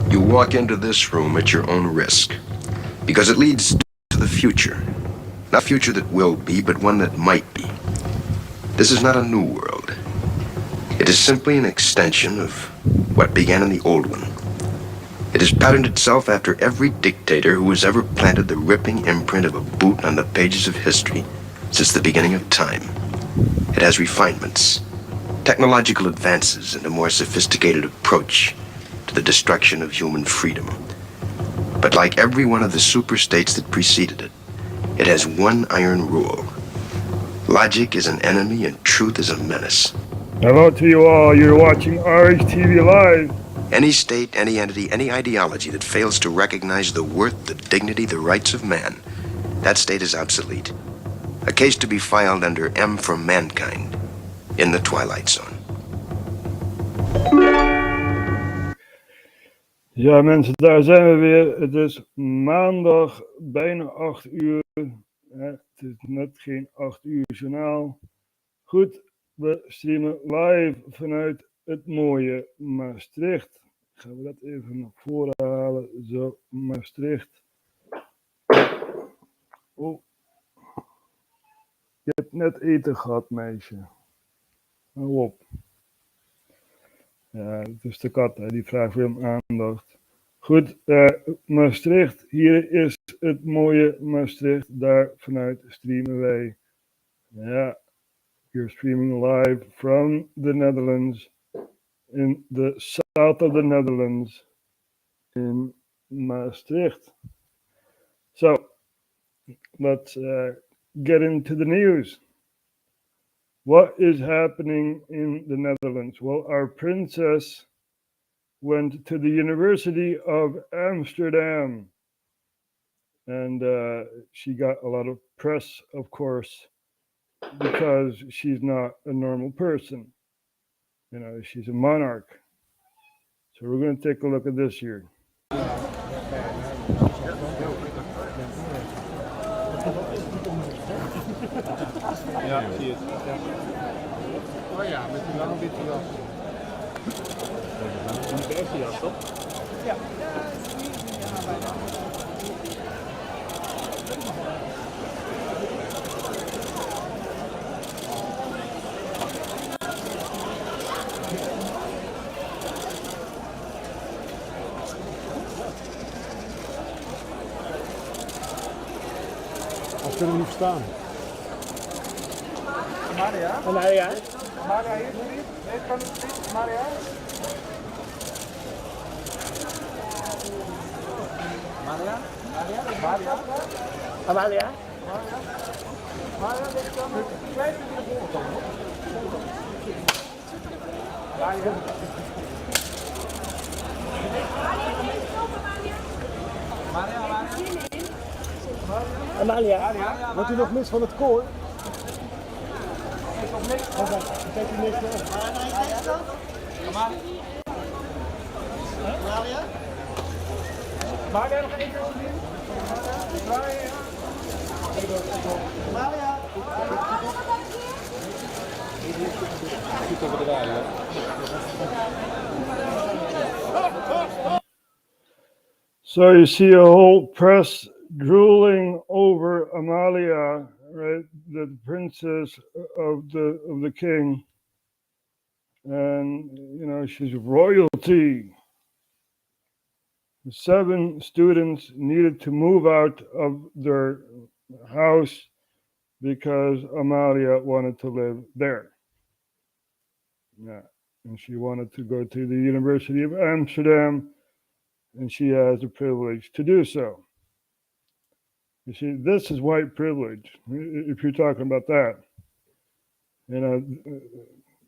You walk into this room at your own risk, because it leads to the future. Not a future that will be, but one that might be. This is not a new world. It is simply an extension of what began in the old one. It has patterned itself after every dictator who has ever planted the ripping imprint of a boot on the pages of history since the beginning of time. It has refinements, technological advances, and a more sophisticated approach to the destruction of human freedom. But like every one of the superstates that preceded it, it has one iron rule. Logic is an enemy and truth is a menace. Hello to you all. You're watching RHTVLive. Any state, any entity, any ideology that fails to recognize the worth, the dignity, the rights of man, that state is obsolete. A case to be filed under M for Mankind in the Twilight Zone. Ja mensen, daar zijn we weer. Het is maandag, bijna 8 uur. Het is net geen 8 uur journaal. Goed, we streamen live vanuit het mooie Maastricht. Gaan we dat even naar voren halen. Zo, Maastricht. Oh. Je hebt net eten gehad, meisje. Hou op. Ja, het is de kat, hè, die vraagt weer om aandacht. Goed, Maastricht. Hier is het mooie Maastricht. Daar vanuit streamen wij. Ja, you're streaming live from the Netherlands. In the south of the Netherlands. In Maastricht. So, let's get into the news. What is happening in the Netherlands? Well, our princess went to the University of Amsterdam. And she got a lot of press, of course, because she's not a normal person. You know, she's a monarch. So we're going to take a look at this here. Ja, zie je het. Ja. Oh ja, met die lange witte jas. Een bergje jas, toch? Ja. Dat kunnen we niet verstaan. Maria? Maria? Maria hier, jullie? Nee, kan het niet. Maria? Maria? Maria? Maria? Amalia? Maria? Maria, dit kan het. Kijk even naar voren komen, hoor. Maria? Maria? Amalia? Amalia? Wordt u nog mis van het koor? Is nog niks? Kijk u niks meer. Amalia? Amalia? Maria nog één keer opnieuw? Maria? Maria? Goed over de radio. So you see a whole press drooling over Amalia, right? The princess of the king. And, you know, she's royalty. 7 students needed to move out of their house because Amalia wanted to live there. Yeah. and she wanted to go to the University of Amsterdam, and she has the privilege to do so. You see, this is white privilege, if you're talking about that.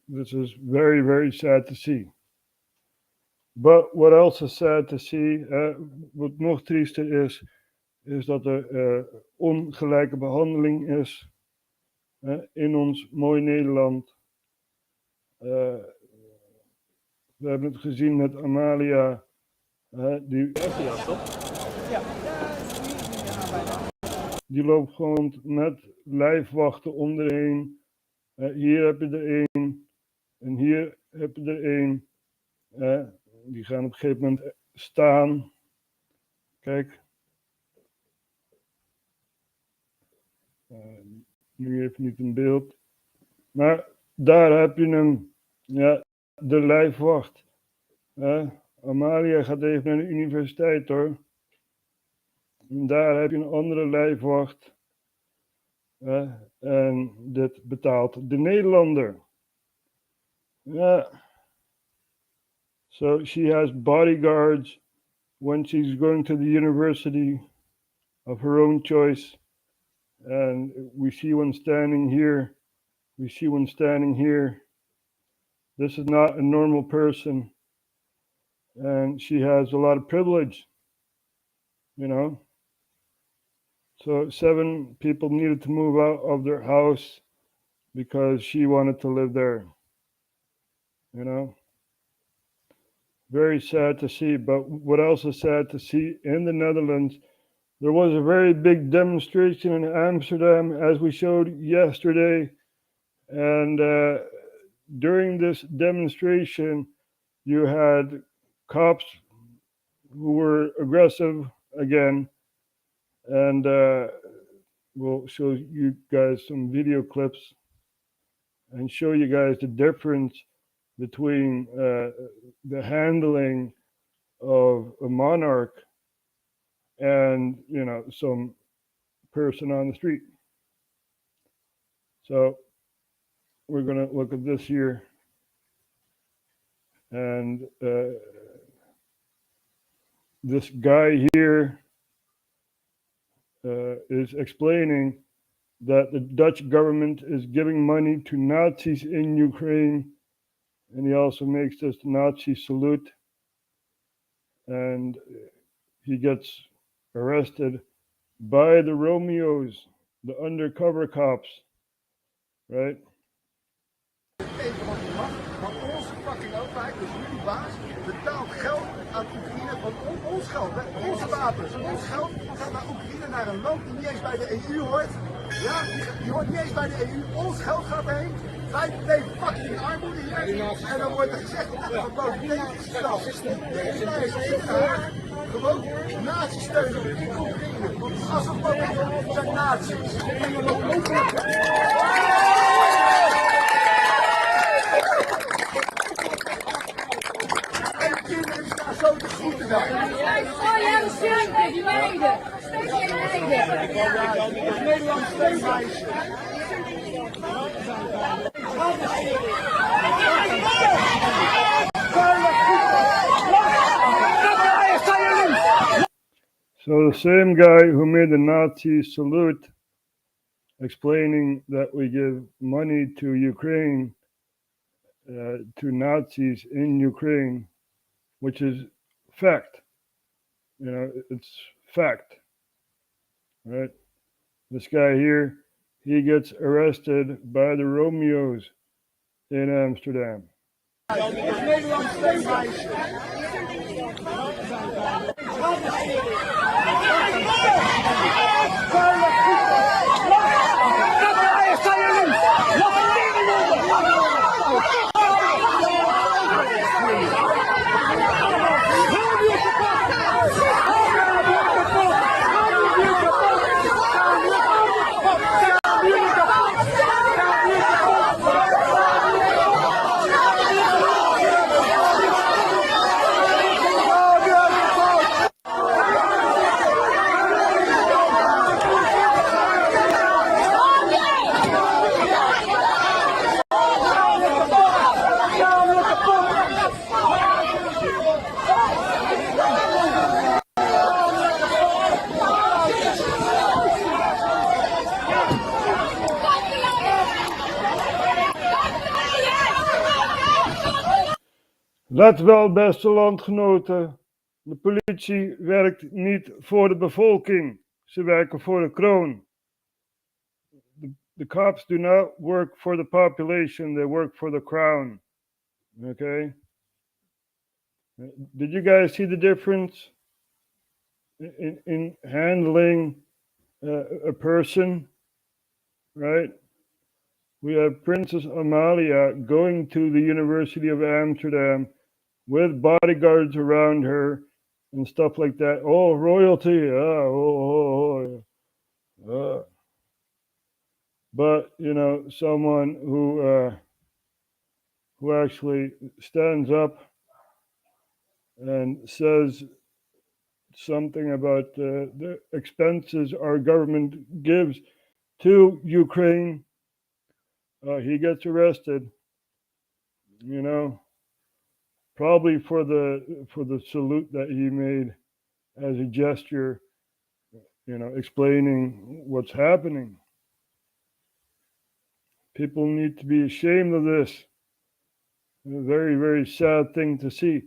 This is very, very sad to see. But what else is sad to see, wat nog triester is dat er ongelijke behandeling is in ons mooie Nederland. We hebben het gezien met Amalia, die loopt gewoon met lijfwachten om er heen. Hier heb je er één en hier heb je er één. Die gaan op een gegeven moment staan. Kijk. Nu even niet in beeld. Maar daar heb je hem. Ja, de lijfwacht. Amalia gaat even naar de universiteit hoor. En daar heb je een andere lijfwacht. En dit betaalt de Nederlander. Ja. So she has bodyguards when she's going to the university of her own choice. And we see one standing here. We see one standing here. This is not a normal person. And she has a lot of privilege, you know. So 7 people needed to move out of their house because she wanted to live there, you know. Very sad to see. But what else is sad to see in the Netherlands? There was a very big demonstration in Amsterdam, as we showed yesterday. And during this demonstration, you had cops who were aggressive again. And we'll show you guys some video clips and show you guys the difference between the handling of a monarch and, you know, some person on the street. So we're going to look at this here. And this guy here is explaining that the Dutch government is giving money to Nazis in Ukraine. And he also makes this Nazi salute. And he gets arrested by the Romeos, the undercover cops, right? Maar onze fucking overheid, dus jullie baas, betaalt geld aan Oekraïne van ons geld, onze wapens. Ons geld gaat naar Oekraïne, naar een land die niet eens bij de EU hoort. Ja, die hoort niet eens bij de EU. Ons geld gaat erheen. Wij leven fucking in armoede hier. En dan wordt er gezegd dat er gewoon tegengestand. Deze lijst in haar gewoon nazi steunen in Oekraïne. Alsof we zijn nazi's. Zo te goed te zijn. Oh ja, een stukje, die meiden. Stukje meiden. Nederland steunmeisje. So the same guy who made the Nazi salute, explaining that we give money to Ukraine, to Nazis in Ukraine, which is fact. You know, it's fact, right? This guy here, he gets arrested by the Romeos in Amsterdam. Let wel, beste landgenoten, de politie werkt niet voor de bevolking, ze werken voor de kroon. The cops do not work for the population, they work for the crown. Okay? Did you guys see the difference in handling a person? Right? We have Princess Amalia going to the University of Amsterdam with bodyguards around her and stuff like that. Oh, royalty. But, you know, someone who actually stands up and says something about the expenses our government gives to Ukraine, he gets arrested. You know, probably for the salute that he made as a gesture, you know, explaining what's happening. People need to be ashamed of this. A very, very sad thing to see.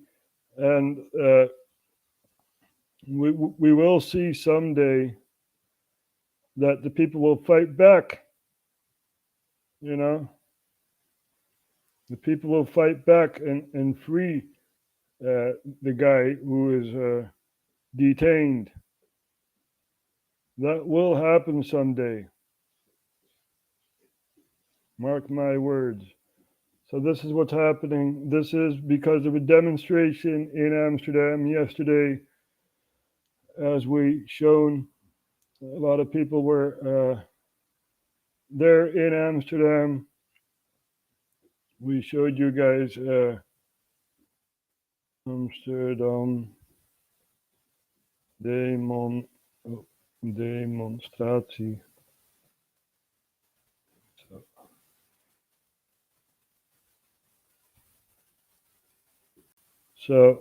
And we will see someday that the people will fight back. You know, the people will fight back and free the guy who is detained. That will happen someday. Mark my words. So this is what's happening. This is because of a demonstration in Amsterdam yesterday. As we shown, a lot of people were there in Amsterdam. We showed you guys Amsterdam demonstratie. So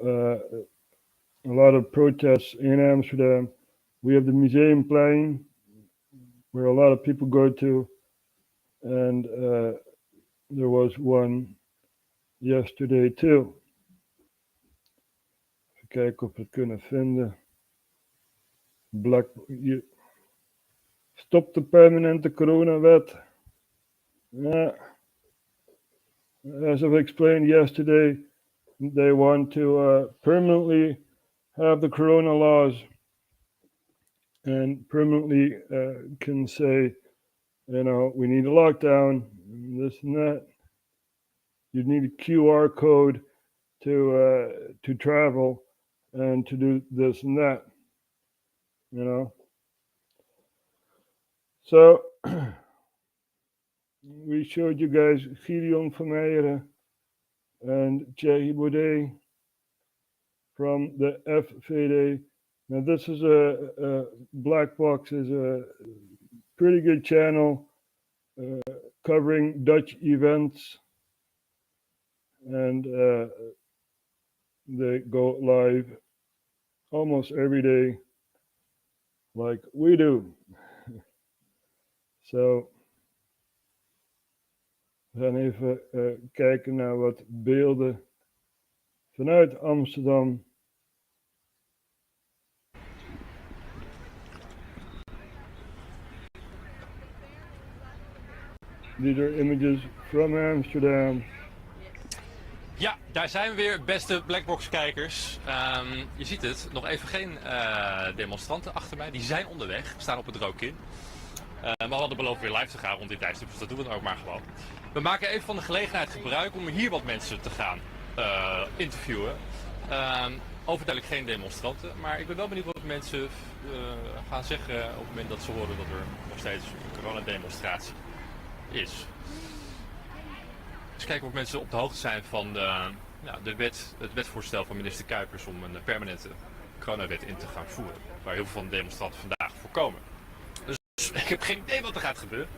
a lot of protests in Amsterdam. We have the Museumplein, where a lot of people go to, and there was one yesterday too. Even kijken of we het kunnen vinden. Stop de permanente coronawet. Yeah. As I've explained yesterday, they want to permanently have the corona laws and permanently can say, you know, we need a lockdown, this and that. You need a QR code to travel and to do this and that, you know. So we showed you guys Gideon van Meijeren and Thierry Baudet from the FVD. Now this is a Black Box is a pretty good channel covering Dutch events, and they go live almost every day like we do. So we gaan even kijken naar wat beelden vanuit Amsterdam. These are images from Amsterdam. Ja, daar zijn we weer, beste Blackbox-kijkers. Je ziet het, nog even geen demonstranten achter mij. Die zijn onderweg, staan op het rookkin. Maar we hadden beloofd weer live te gaan rond dit tijdstip, dus dat doen we dan ook maar gewoon. We maken even van de gelegenheid gebruik om hier wat mensen te gaan interviewen. Overduidelijk geen demonstranten, maar ik ben wel benieuwd wat mensen gaan zeggen op het moment dat ze horen dat er nog steeds een coronademonstratie is. Dus kijken of mensen op de hoogte zijn van het wetvoorstel van minister Kuipers om een permanente coronawet in te gaan voeren. Waar heel veel van de demonstranten vandaag voorkomen. Dus ik heb geen idee wat er gaat gebeuren.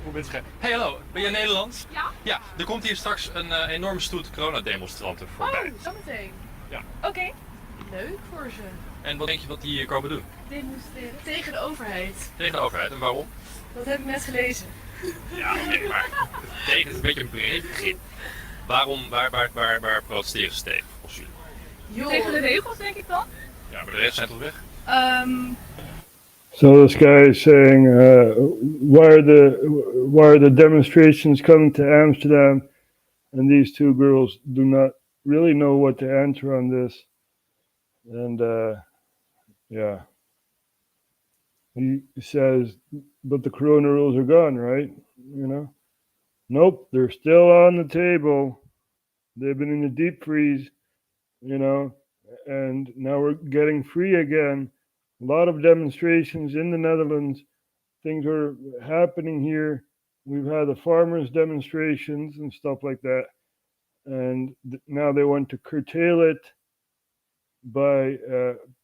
Hoe mensen gaan. Hey, hallo, ben jij Nederlands? Ja? Ja, er komt hier straks een enorme stoet coronademonstranten voorbij. Oh, zometeen. Ja. Oké. Leuk voor ze. En wat denk je wat die hier komen doen? Demonstreren tegen de overheid. Tegen de overheid, en waarom? Dat heb ik net gelezen. Ja, oké, maar tegen is een beetje een breed begin. Waar protesteren ze tegen, volgens jullie? Tegen de regels, denk ik dan. Ja, maar de regels zijn toch weg? So this guy is saying, why are the demonstrations coming to Amsterdam? And these two girls do not really know what to answer on this. And yeah, he says, but the corona rules are gone, right? You know, nope, they're still on the table. They've been in the deep freeze, you know, and now we're getting free again. A lot of demonstrations in the Netherlands. Things are happening here. We've had the farmers' demonstrations and stuff like that. And now they want to curtail it by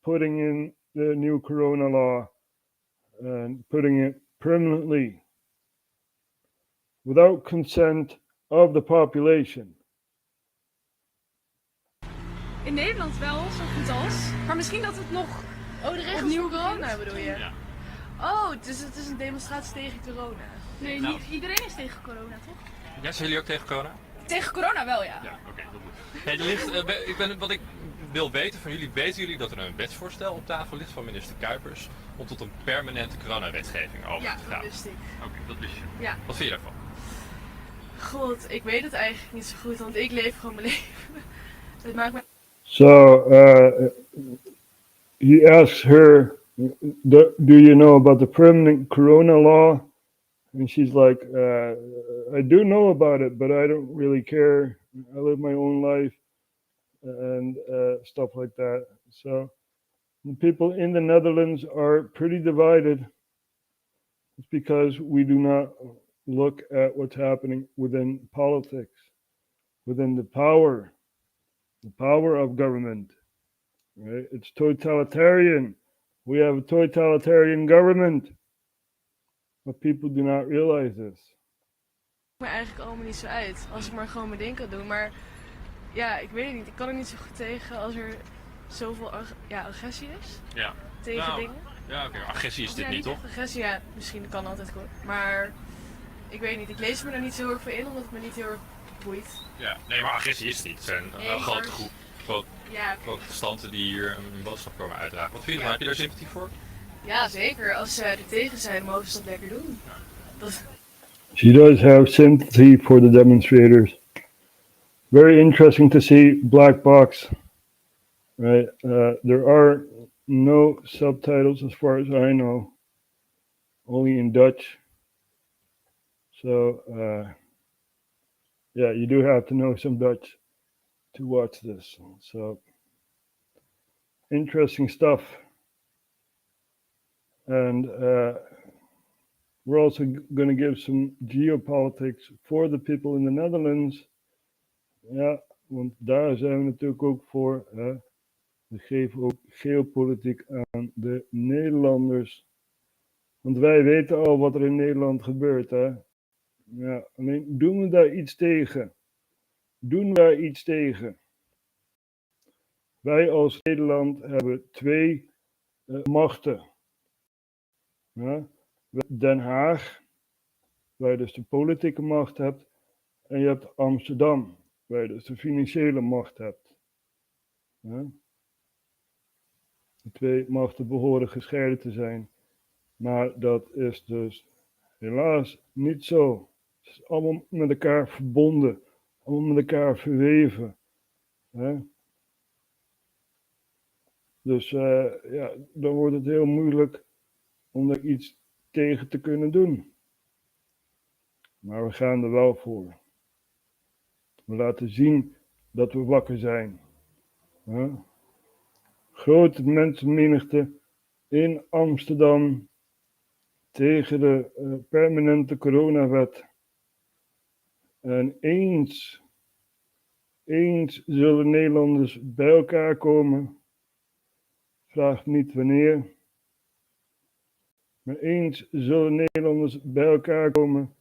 putting in the new corona law and putting it permanently without consent of the population. In Nederland wel, zo goed als. Maar misschien dat het nog Oh, de regels opnieuw voor corona begint. bedoel je? Ja. Oh, dus het is een demonstratie tegen corona. Nee, Nou. niet iedereen is tegen corona, toch? Ja, zijn jullie ook tegen corona? Tegen corona wel, ja. Ja, oké, dat goed. Hey, wat ik wil weten van jullie, weten jullie dat er een wetsvoorstel op tafel ligt van minister Kuipers om tot een permanente coronawetgeving over Ja, te dat gaan? wist ik. Oké, dat wist je. Ja. Wat vind je daarvan? God, ik weet het eigenlijk niet zo goed, want ik leef gewoon mijn leven. Het maakt me... So he asks her, do you know about the permanent corona law? And she's like, I do know about it, but I don't really care. I live my own life and stuff like that. So the people in the Netherlands are pretty divided. It's because we do not look at what's happening within politics, within the power of government. Right? It's totalitarian. We have a totalitarian government. But people do not realize this. me eigenlijk allemaal niet zo uit. Als ik maar gewoon mijn ding kan doen. Maar ja, ik weet het niet. Ik kan er niet zo goed tegen als er zoveel agressie is. Ja. Tegen Nou, dingen. Ja, oké. Agressie is dit Ja, niet, toch? echt agressie, ja, misschien kan altijd goed. Maar ik weet niet. Ik lees me er niet zo heel erg voor in, omdat het me niet heel erg boeit. Ja. Nee, maar agressie is het niet. Het zijn een Nee, grote maar- groep Ja, protestanten die hier een boodschap komen uitdragen. Wat vind je ervan? Heb je daar sympathie voor? ja, zeker. Als ze er tegen zijn, mogen ze dat lekker doen. Dat... She does have sympathy for the demonstrators. Very interesting to see Black Box. Right? There are no subtitles as far as I know, only in Dutch. So, yeah, you do have to know some Dutch to watch this. So, interesting stuff. And we're also going to give some geopolitics for the people in the Netherlands. Ja, want daar zijn we natuurlijk ook voor. We geven ook geopolitiek aan de Nederlanders. Want wij weten al wat er in Nederland gebeurt. Hè? Ja, alleen doen we daar iets tegen? Doen we daar iets tegen? Wij als Nederland hebben twee machten. Ja? Den Haag, waar je dus de politieke macht hebt. En je hebt Amsterdam, waar je dus de financiële macht hebt. Ja? De twee machten behoren gescheiden te zijn. Maar dat is dus helaas niet zo. Het is allemaal met elkaar verbonden. Allemaal met elkaar verweven. Hè? Dus ja, dan wordt het heel moeilijk om er iets tegen te kunnen doen. Maar we gaan er wel voor. We laten zien dat we wakker zijn. Hè? Grote mensenmenigte in Amsterdam tegen de permanente coronawet. En eens zullen Nederlanders bij elkaar komen. Vraag niet wanneer. Maar eens zullen Nederlanders bij elkaar komen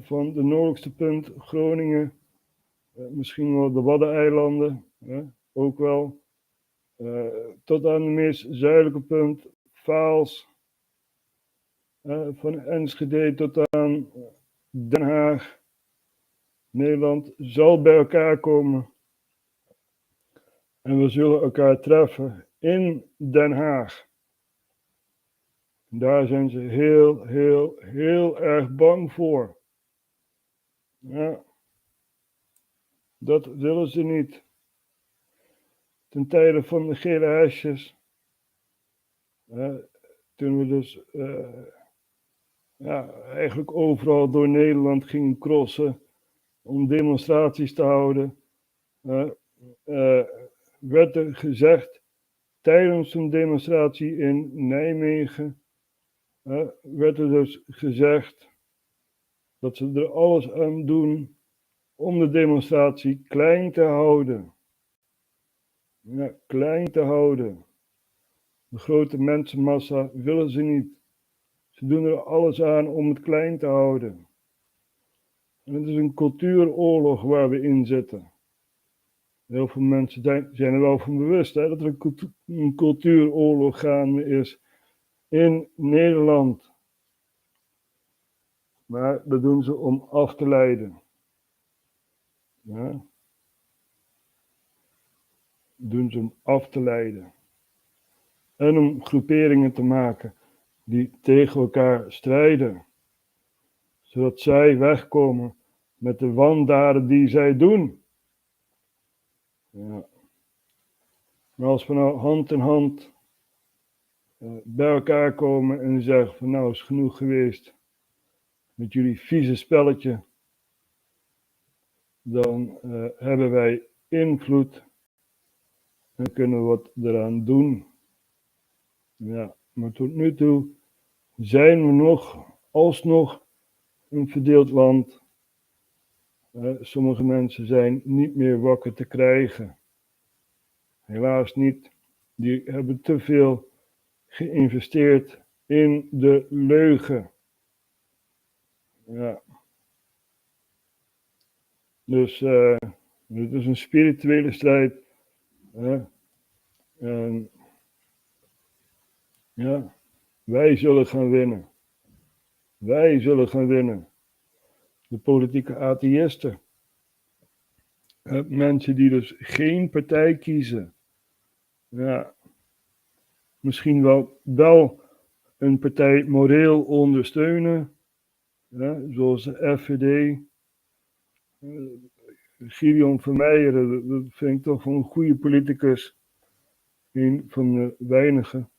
van de noordelijkste punt Groningen, misschien wel de Waddeneilanden, ook wel. Tot aan de meest zuidelijke punt, Vaals, van Enschede tot aan Den Haag. Nederland zal bij elkaar komen. En we zullen elkaar treffen in Den Haag. Daar zijn ze heel, heel, heel erg bang voor. Ja, dat willen ze niet. Ten tijde van de gele hesjes. Toen we dus eigenlijk overal door Nederland gingen crossen om demonstraties te houden, werd er gezegd tijdens een demonstratie in Nijmegen, werd er dus gezegd dat ze er alles aan doen om de demonstratie klein te houden. Ja, klein te houden. De grote mensenmassa willen ze niet. Ze doen er alles aan om het klein te houden. En het is een cultuuroorlog waar we in zitten. Heel veel mensen zijn er wel van bewust dat er een cultuuroorlog gaande is in Nederland. Maar dat doen ze om af te leiden. Ja. Doen ze om af te leiden. En om groeperingen te maken die tegen elkaar strijden. Zodat zij wegkomen met de wandaden die zij doen. Ja. Maar als we nou hand in hand bij elkaar komen en zeggen van nou is genoeg geweest met jullie vieze spelletje, dan hebben wij invloed en kunnen we wat eraan doen. Ja, maar tot nu toe zijn we alsnog een verdeeld land. Sommige mensen zijn niet meer wakker te krijgen. Helaas niet. Die hebben te veel geïnvesteerd in de leugen. Ja. Dus het is een spirituele strijd. En ja, wij zullen gaan winnen. Wij zullen gaan winnen. De politieke atheïsten. Mensen die dus geen partij kiezen. Ja. Misschien wel een partij moreel ondersteunen. Ja, zoals de FVD. Gideon Vermeijeren, dat vind ik toch een goede politicus. Een van de weinigen.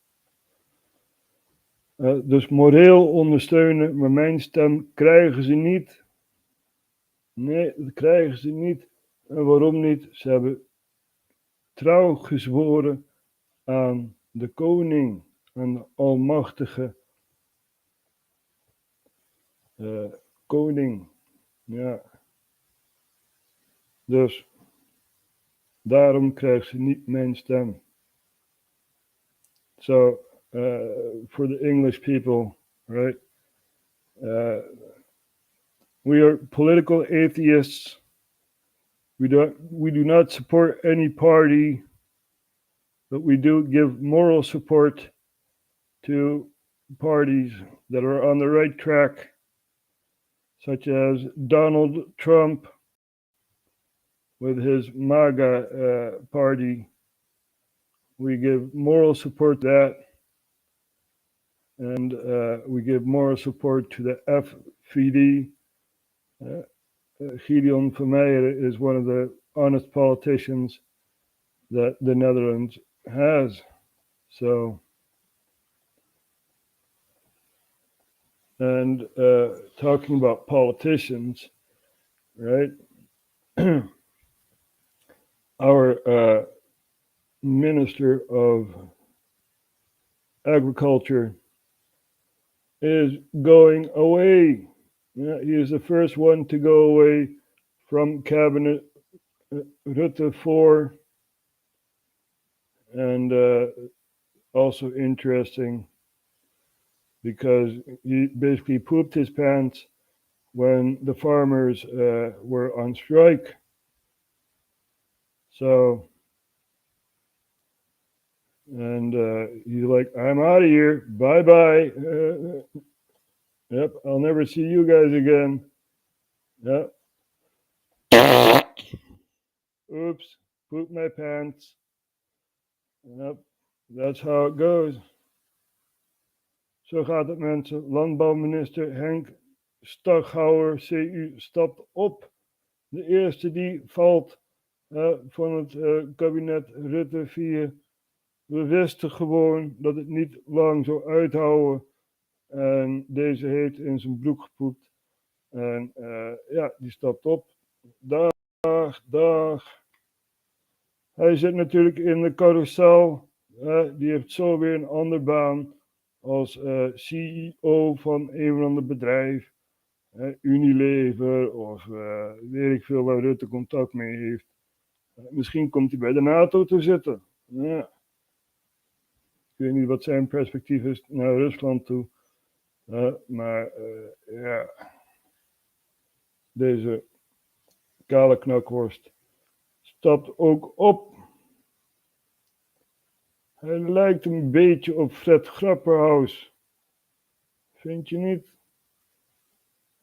Dus moreel ondersteunen, maar mijn stem krijgen ze niet. Nee, dat krijgen ze niet. En waarom niet? Ze hebben trouw gezworen aan de koning, aan de almachtige koning. Ja. Dus daarom krijgen ze niet mijn stem. So, for the English people, right? We are political atheists. We do not support any party, but we do give moral support to parties that are on the right track, such as Donald Trump with his MAGA party. We give moral support to that. And we give moral support to the FVD. Gideon Vermeijeren is one of the honest politicians that the Netherlands has. So, and talking about politicians, right? Our Minister of Agriculture is going away. Yeah, he is the first one to go away from Cabinet Rutte 4. And also interesting because he basically pooped his pants when the farmers were on strike. So, and he's like, I'm out of here. Bye-bye. Yep, I'll never see you guys again. Yep. Oops, poop my pants. Yep, that's how it goes. Zo gaat het, mensen. Landbouwminister Henk Staghouwer, CU, stapt op. De eerste die valt van het kabinet Rutte 4. We wisten gewoon dat het niet lang zou uithouden. En deze heeft in zijn broek gepoept. En ja, die stapt op. Dag. Hij zit natuurlijk in de carousel. Die heeft zo weer een andere baan als CEO van een of ander bedrijf. Unilever of weet ik veel waar Rutte contact mee heeft. Misschien komt hij bij de NATO te zitten. Ja. Ik weet niet wat zijn perspectief is naar Rusland toe. Maar ja. Deze kale knakworst stapt ook op. Hij lijkt een beetje op Fred Grapperhaus. Vind je niet?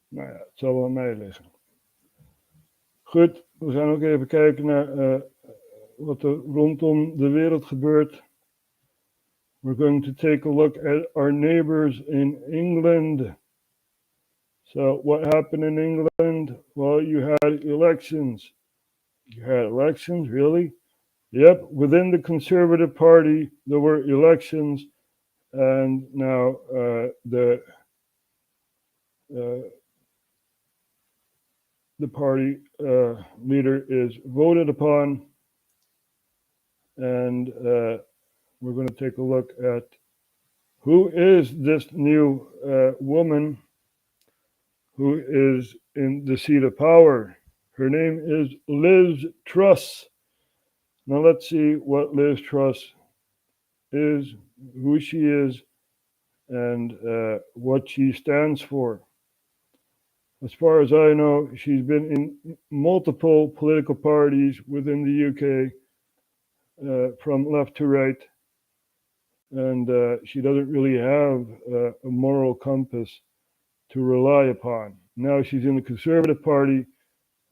Nou ja, het zal wel aan mij liggen. Goed, we gaan ook even kijken naar wat er rondom de wereld gebeurt. We're going to take a look at our neighbors in England. So what happened in England? Well, you had elections. You had elections, really? Yep, within the Conservative Party, there were elections. And now the party leader is voted upon. And we're going to take a look at who is this new woman who is in the seat of power. Her name is Liz Truss. Now let's see what Liz Truss is, who she is, and what she stands for. As far as I know, she's been in multiple political parties within the UK, from left to right, and she doesn't really have a moral compass to rely upon. Now she's in the Conservative Party,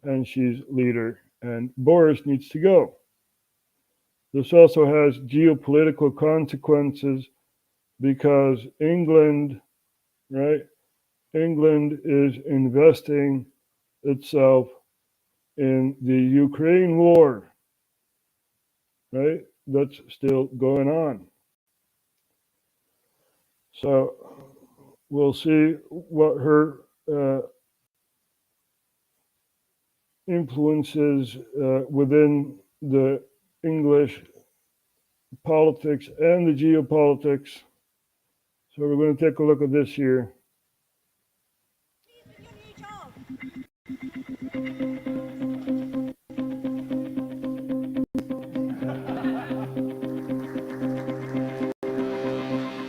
and she's leader, and Boris needs to go. This also has geopolitical consequences because England, right? England is investing itself in the Ukraine war, right? That's still going on. So we'll see what her influences within the English politics and the geopolitics. So we're going to take a look at this here.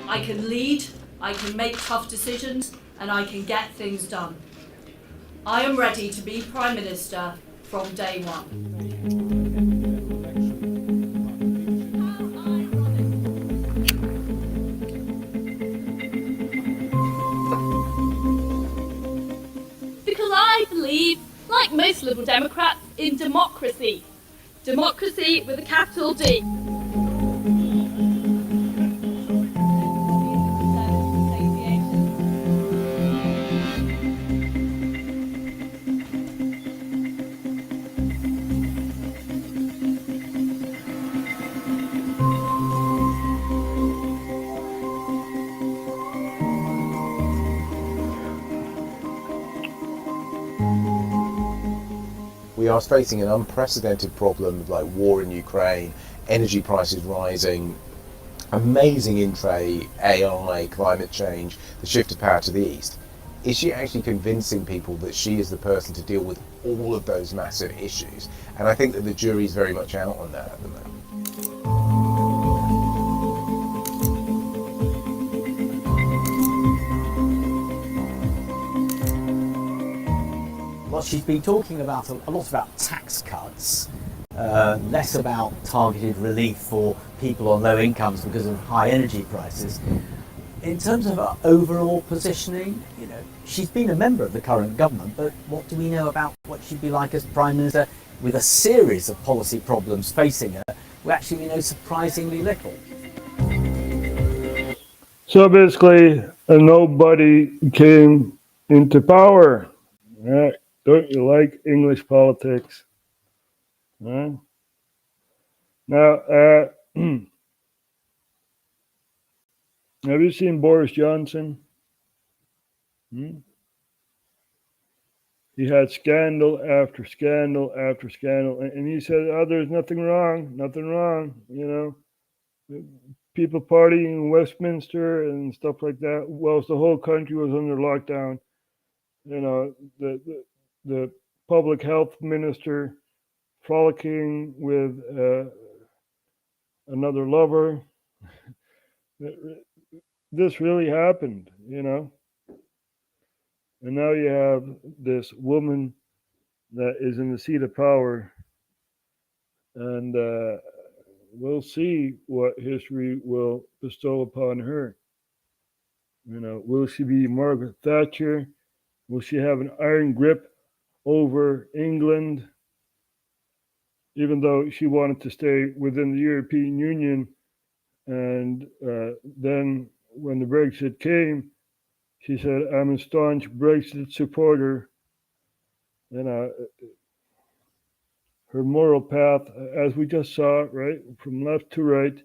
I can lead, I can make tough decisions, and I can get things done. I am ready to be Prime Minister from day one. Because I believe, like most Liberal Democrats, in democracy. Democracy with a capital D. We are facing an unprecedented problem like war in Ukraine, energy prices rising, amazing in-tray, AI, climate change, the shift of power to the east. Is she actually convincing people that she is the person to deal with all of those massive issues? And I think that the jury is very much out on that at the moment. Well, she's been talking about a lot about tax cuts, less about targeted relief for people on low incomes because of high energy prices. In terms of her overall positioning, she's been a member of the current government, but what do we know about what she'd be like as Prime Minister with a series of policy problems facing her, we actually know surprisingly little. So basically, nobody came into power. Right? Don't you like English politics? Right? Now, have you seen Boris Johnson? He had scandal after scandal after scandal, and he said, "Oh, there's nothing wrong, you know, people partying in Westminster and stuff like that." Whilst the whole country was under lockdown, you know, the public health minister frolicking with another lover. This really happened, you know. And now you have this woman that is in the seat of power, and we'll see what history will bestow upon her. You know, will she be Margaret Thatcher? Will she have an iron grip over England, even though she wanted to stay within the European Union? And then when the Brexit came, she said, "I'm a staunch Brexit supporter." You know, her moral path, as we just saw, right, from left to right,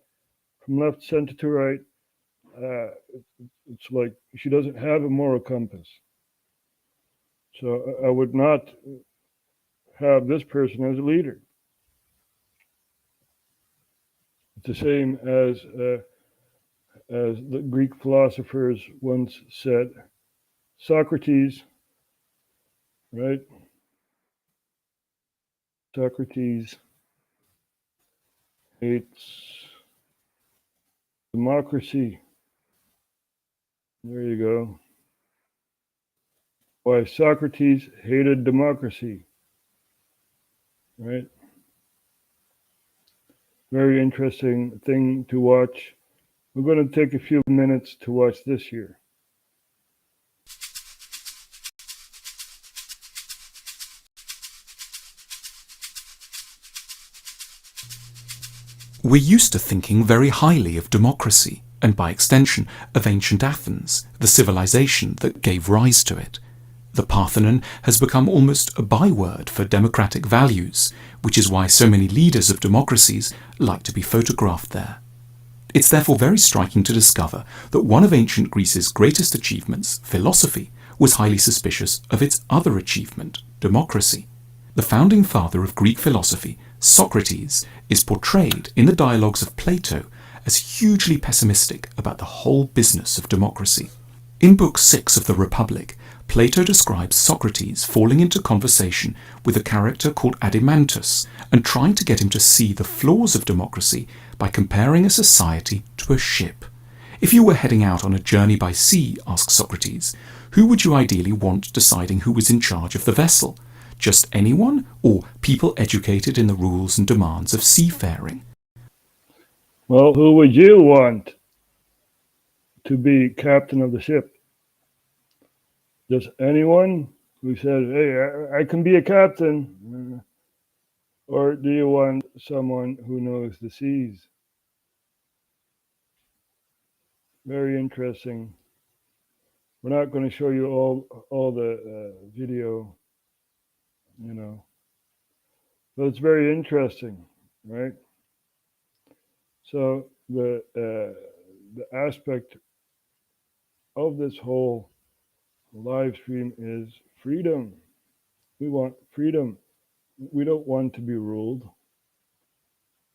from left center to right, it's like she doesn't have a moral compass. So I would not have this person as a leader. It's the same as the Greek philosophers once said. Socrates, right? Socrates hates democracy. There you go. Why Socrates hated democracy, right? Very interesting thing to watch. We're going to take a few minutes to watch this here. We're used to thinking very highly of democracy, and by extension of ancient Athens, the civilization that gave rise to it. The Parthenon has become almost a byword for democratic values, which is why so many leaders of democracies like to be photographed there. It's therefore very striking to discover that one of ancient Greece's greatest achievements, philosophy, was highly suspicious of its other achievement, democracy. The founding father of Greek philosophy, Socrates, is portrayed in the dialogues of Plato as hugely pessimistic about the whole business of democracy. In Book 6 of the Republic, Plato describes Socrates falling into conversation with a character called Adimantus and trying to get him to see the flaws of democracy by comparing a society to a ship. If you were heading out on a journey by sea, asks Socrates, who would you ideally want deciding who was in charge of the vessel? Just anyone, or people educated in the rules and demands of seafaring? Well, who would you want to be captain of the ship? Just anyone who says, "Hey, I can be a captain"? Or do you want someone who knows the seas? Very interesting. We're not going to show you all the video, you know, but it's very interesting, right? So the aspect of this whole live stream is freedom. We want freedom. We don't want to be ruled,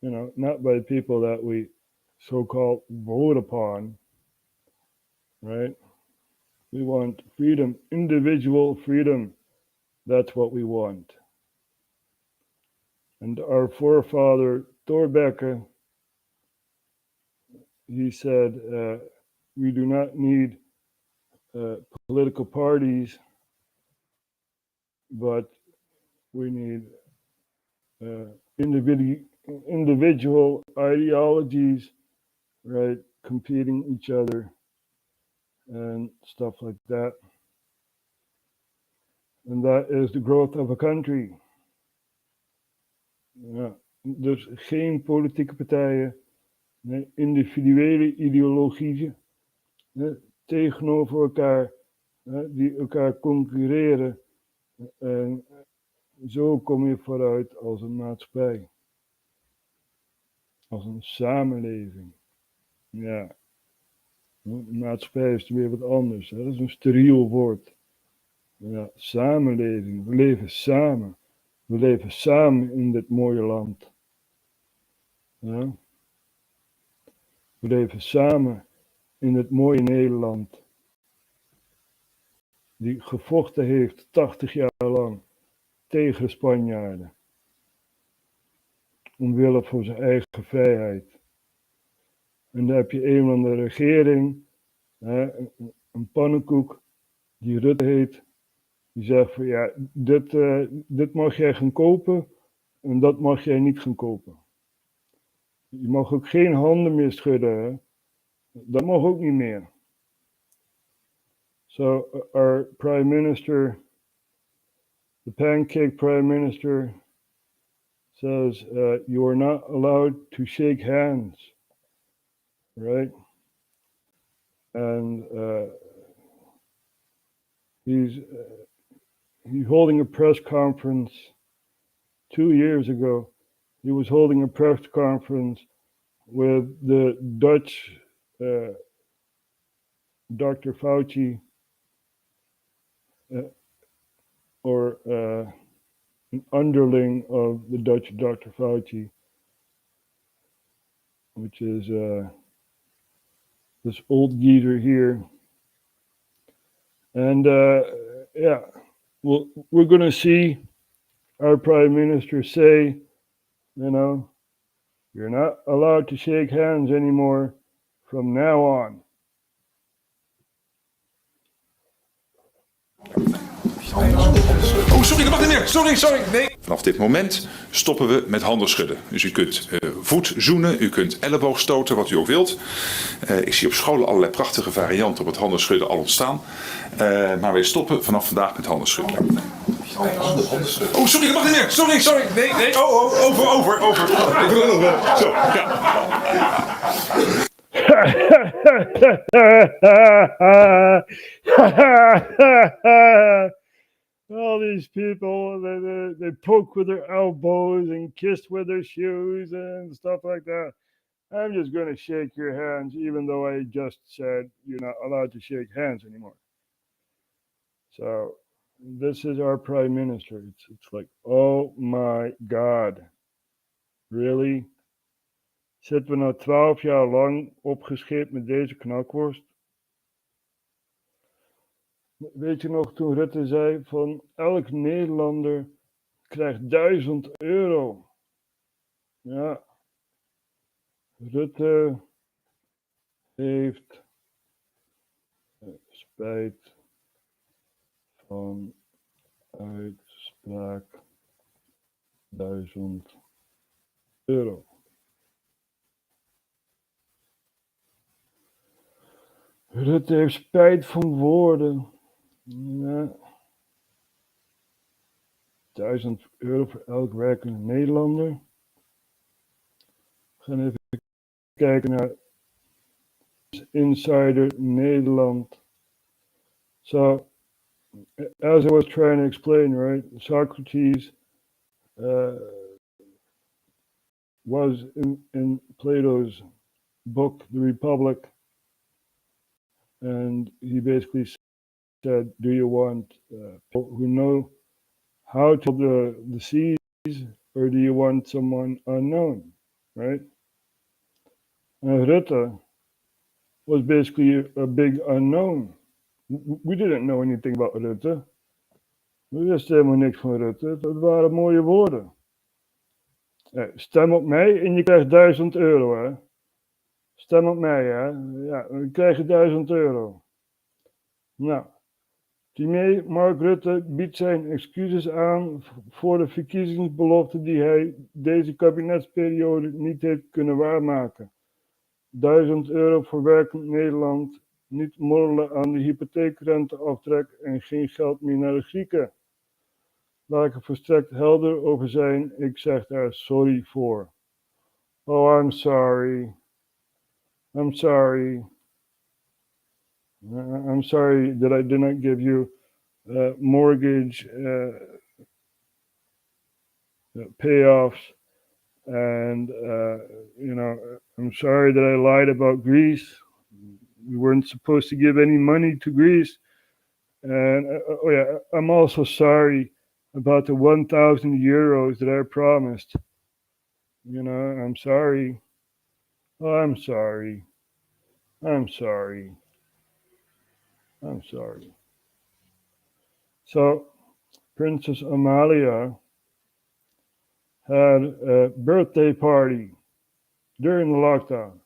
you know, not by people that we so-called vote upon, right? We want freedom, individual freedom. That's what we want. And our forefather, Thorbecke, he said, we do not need political parties, but we need individual ideologies, right, competing each other and stuff like that. And that is the growth of a country. Dus geen politieke partijen, individuele ideologieën tegenover elkaar, die elkaar concurreren. En zo kom je vooruit als een maatschappij, als een samenleving. Ja, maatschappij is weer wat anders, dat is een steriel woord. Ja, samenleving, we leven samen. We leven samen in dit mooie land. Ja. We leven samen in het mooie Nederland. Die gevochten heeft 80 jaar lang tegen de Spanjaarden. Omwille van zijn eigen vrijheid. En dan heb je een van de regering, een pannenkoek, die Rutte heet. Die zegt van ja, dit mag jij gaan kopen en dat mag jij niet gaan kopen. Je mag ook geen handen meer schudden, hè? Dat mag ook niet meer. So our prime minister, the pancake prime minister, says you are not allowed to shake hands, right? And he's holding a press conference 2 years ago. He was holding a press conference with the Dutch Dr. Fauci, or an underling of the Dutch Dr. Fauci, which is this old geezer here. And yeah, well, we're going to see our prime minister say, you know, you're not allowed to shake hands anymore from now on. Oh, sorry, dat mag niet meer. Sorry. Nee. Vanaf dit moment stoppen we met handen schudden. Dus u kunt voet zoenen, u kunt elleboog stoten, wat u ook wilt. Ik zie op scholen allerlei prachtige varianten op het handen schudden al ontstaan. Maar wij stoppen vanaf vandaag met handen schudden. Oh, sorry, dat mag niet meer. Sorry. Nee. Over. Ik wil er nog wel. Zo, ja. All these people, they poke with their elbows and kiss with their shoes and stuff like that. I'm just going to shake your hands, even though I just said you're not allowed to shake hands anymore. So this is our prime minister. It's like, oh my God, really? Zitten we nou 12 jaar lang opgescheept met deze knakworst? Weet je nog toen Rutte zei van elk Nederlander krijgt €1000. Ja, Rutte heeft spijt van uitspraak €1000. Rutte heeft spijt van woorden. Ja. €1000 voor elk werkende Nederlander. We gaan even kijken naar Insider Nederland. So, as I was trying to explain, right, Socrates was in Plato's book, The Republic, and he basically said, do you want people who know how to the seas, or do you want someone unknown, right? And Rutte was basically a big unknown. We didn't know anything about Rutte. We wisten helemaal niks van Rutte. Dat waren mooie woorden. Stem op mij en je krijgt €1000, hè. Stem op mij, hè. Ja, dan krijg je €1000. Nou, premier Mark Rutte biedt zijn excuses aan voor de verkiezingsbelofte die hij deze kabinetsperiode niet heeft kunnen waarmaken. €1000 voor werkend Nederland, niet morrelen aan de hypotheekrenteaftrek en geen geld meer naar de Grieken. laat ik er volstrekt helder over zijn. Ik zeg daar sorry voor. Oh, I'm sorry. I'm sorry. I'm sorry that I did not give you mortgage payoffs. And, I'm sorry that I lied about Greece. We weren't supposed to give any money to Greece. And, I'm also sorry about the 1,000 euros that I promised. I'm sorry. Oh, I'm sorry. I'm sorry. I'm sorry. So, Princess Amalia had a birthday party during the lockdown,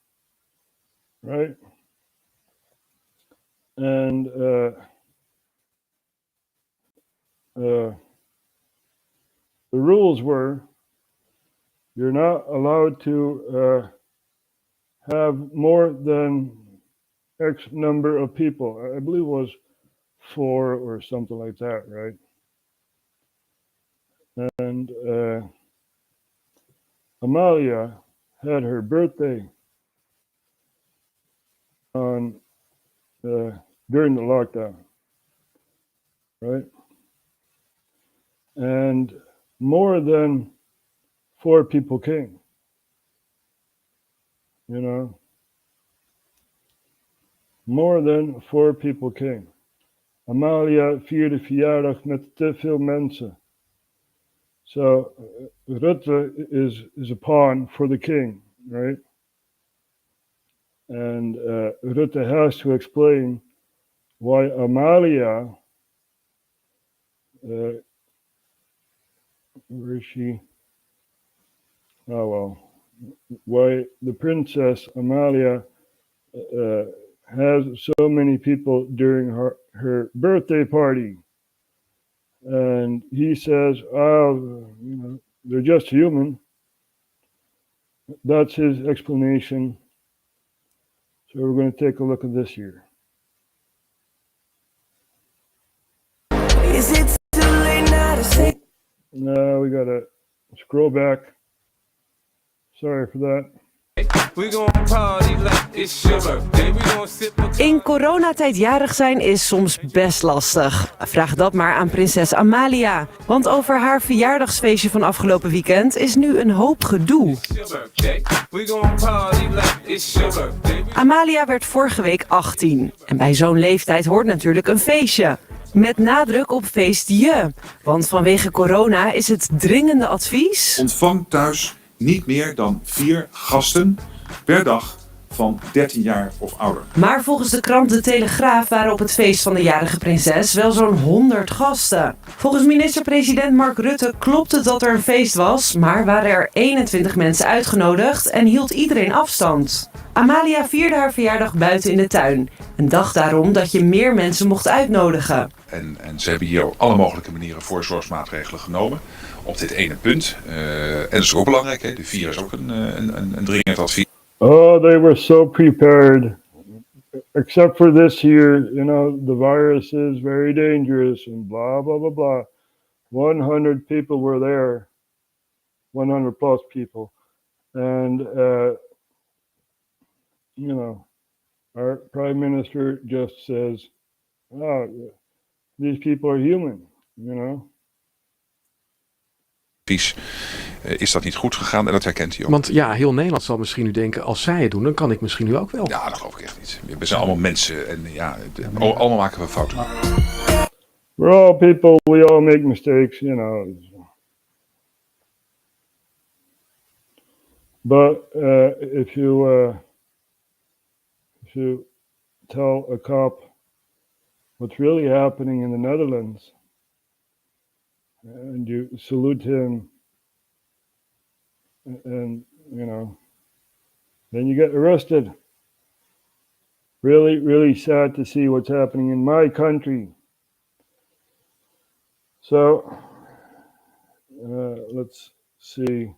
right? And the rules were you're not allowed to have more than X number of people. I believe it was 4 or something like that, right? And Amalia had her birthday on during the lockdown, right? And more than 4 people came, More than 4 people came. Amalia vierde verjaardag met te veel mensen. So Rutte is a pawn for the king, right? And Rutte has to explain why Amalia, where is she? Oh well, why the princess Amalia has so many people during her birthday party. And he says, they're just human. That's his explanation. So we're going to take a look at this here. Is it too late now to say? No, we got to scroll back. Sorry for that. In coronatijd jarig zijn is soms best lastig. Vraag dat maar aan prinses Amalia. Want over haar verjaardagsfeestje van afgelopen weekend is nu een hoop gedoe. Amalia werd vorige week 18. En bij zo'n leeftijd hoort natuurlijk een feestje. Met nadruk op feestje. Want vanwege corona is het dringende advies: ontvang thuis niet meer dan 4 gasten per dag van 13 jaar of ouder. Maar volgens de krant De Telegraaf waren op het feest van de jarige prinses wel zo'n 100 gasten. Volgens minister-president Mark Rutte klopt het dat er een feest was, maar waren er 21 mensen uitgenodigd en hield iedereen afstand. Amalia vierde haar verjaardag buiten in de tuin en dacht daarom dat je meer mensen mocht uitnoddigen. En ze hebben hier op alle mogelijke manieren voorzorgsmaatregelen genomen op dit ene punt. En dat is ook belangrijk, hè? De 4 is ook een dringend advies. Oh, they were so prepared. Except for this year, the virus is very dangerous and blah, blah, blah, blah. 100 people were there. 100 plus people. And, our prime minister just says, these people are human, Is dat niet goed gegaan en dat herkent hij ook. Want ja, heel Nederland zal misschien nu denken, als zij het doen, dan kan ik misschien nu ook wel. Ja, dat geloof ik echt niet. We zijn allemaal mensen en allemaal maken we fouten. We're all people, we all make mistakes, But if you tell a cop what's really happening in the Netherlands, and you salute him, and then you get arrested. Really, really sad to see what's happening in my country. So, let's see.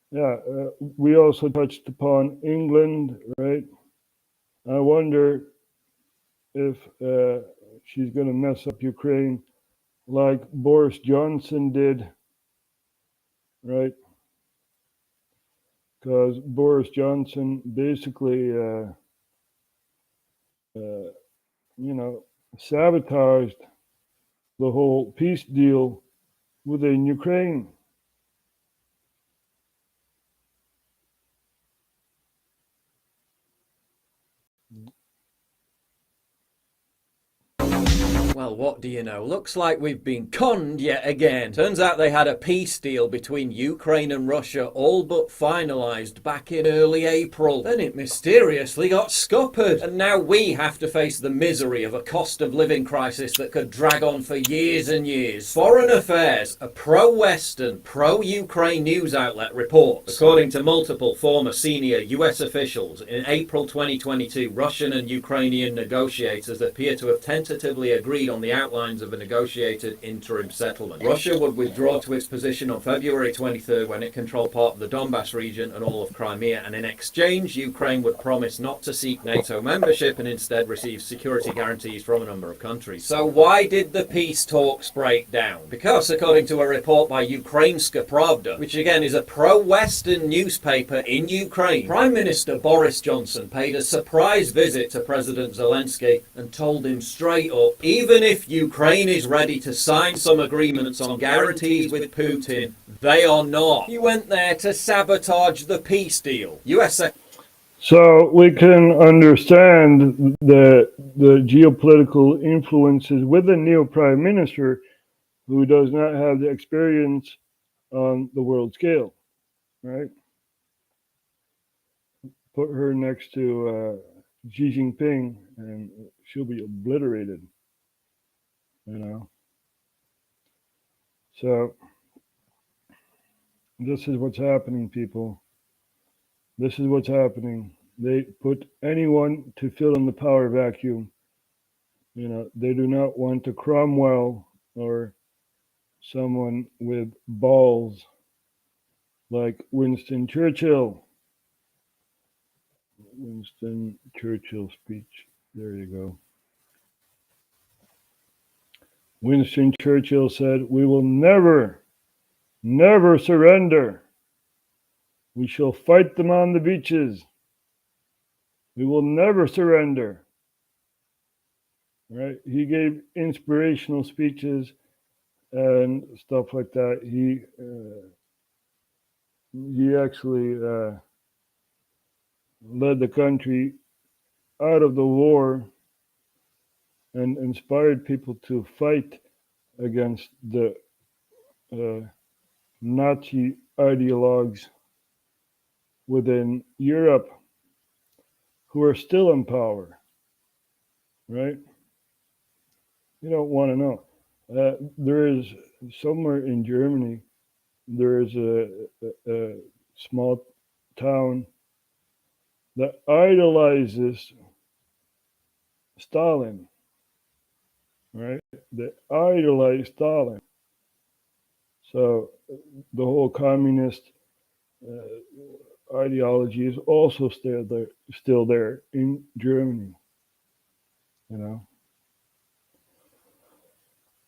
Yeah, we also touched upon England, right? I wonder if she's going to mess up Ukraine like Boris Johnson did, right? Because Boris Johnson basically, sabotaged the whole peace deal within Ukraine. Well, what do you know? Looks like we've been conned yet again. Turns out they had a peace deal between Ukraine and Russia all but finalised back in early April. Then it mysteriously got scuppered. And now we have to face the misery of a cost of living crisis that could drag on for years and years. Foreign Affairs, a pro-Western, pro-Ukraine news outlet, reports, according to multiple former senior US officials, in April 2022, Russian and Ukrainian negotiators appear to have tentatively agreed on the outlines of a negotiated interim settlement. Russia would withdraw to its position on February 23rd when it controlled part of the Donbass region and all of Crimea, and in exchange, Ukraine would promise not to seek NATO membership and instead receive security guarantees from a number of countries. So why did the peace talks break down? Because, according to a report by Ukrainska Pravda, which again is a pro-Western newspaper in Ukraine, Prime Minister Boris Johnson paid a surprise visit to President Zelensky and told him straight up, even if Ukraine is ready to sign some agreements on guarantees with Putin, they are not. He went there to sabotage the peace deal. So we can understand the geopolitical influences with a new prime minister who does not have the experience on the world scale, right? Put her next to Xi Jinping and she'll be obliterated, So this is what's happening, people. This is what's happening. They put anyone to fill in the power vacuum. They do not want a Cromwell or someone with balls like Winston Churchill. Winston Churchill speech. There you go. Winston Churchill said, "We will never, never surrender. We shall fight them on the beaches. We will never surrender." Right? He gave inspirational speeches and stuff like that. He actually led the country out of the war and inspired people to fight against the Nazi ideologues within Europe who are still in power, right? You don't want to know. There is somewhere in Germany, there is a small town that idolizes Stalin, right? They idolize Stalin. So the whole communist ideology is also still there in Germany. You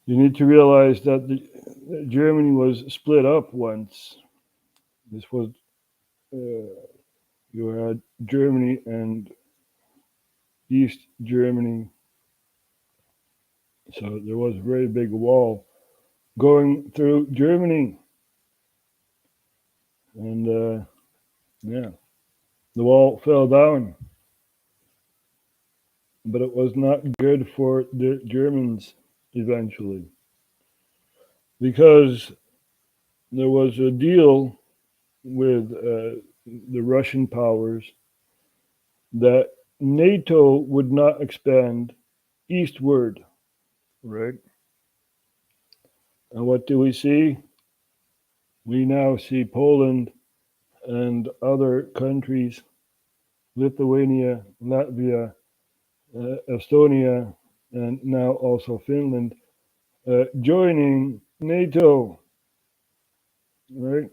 need to realize that Germany was split up once. This was you had Germany and East Germany. So there was a very big wall going through Germany. And the wall fell down. But it was not good for the Germans eventually. Because there was a deal with the Russian powers that NATO would not expand eastward, right? And what do we see? We now see Poland and other countries, Lithuania, Latvia, Estonia, and now also Finland, joining NATO, right?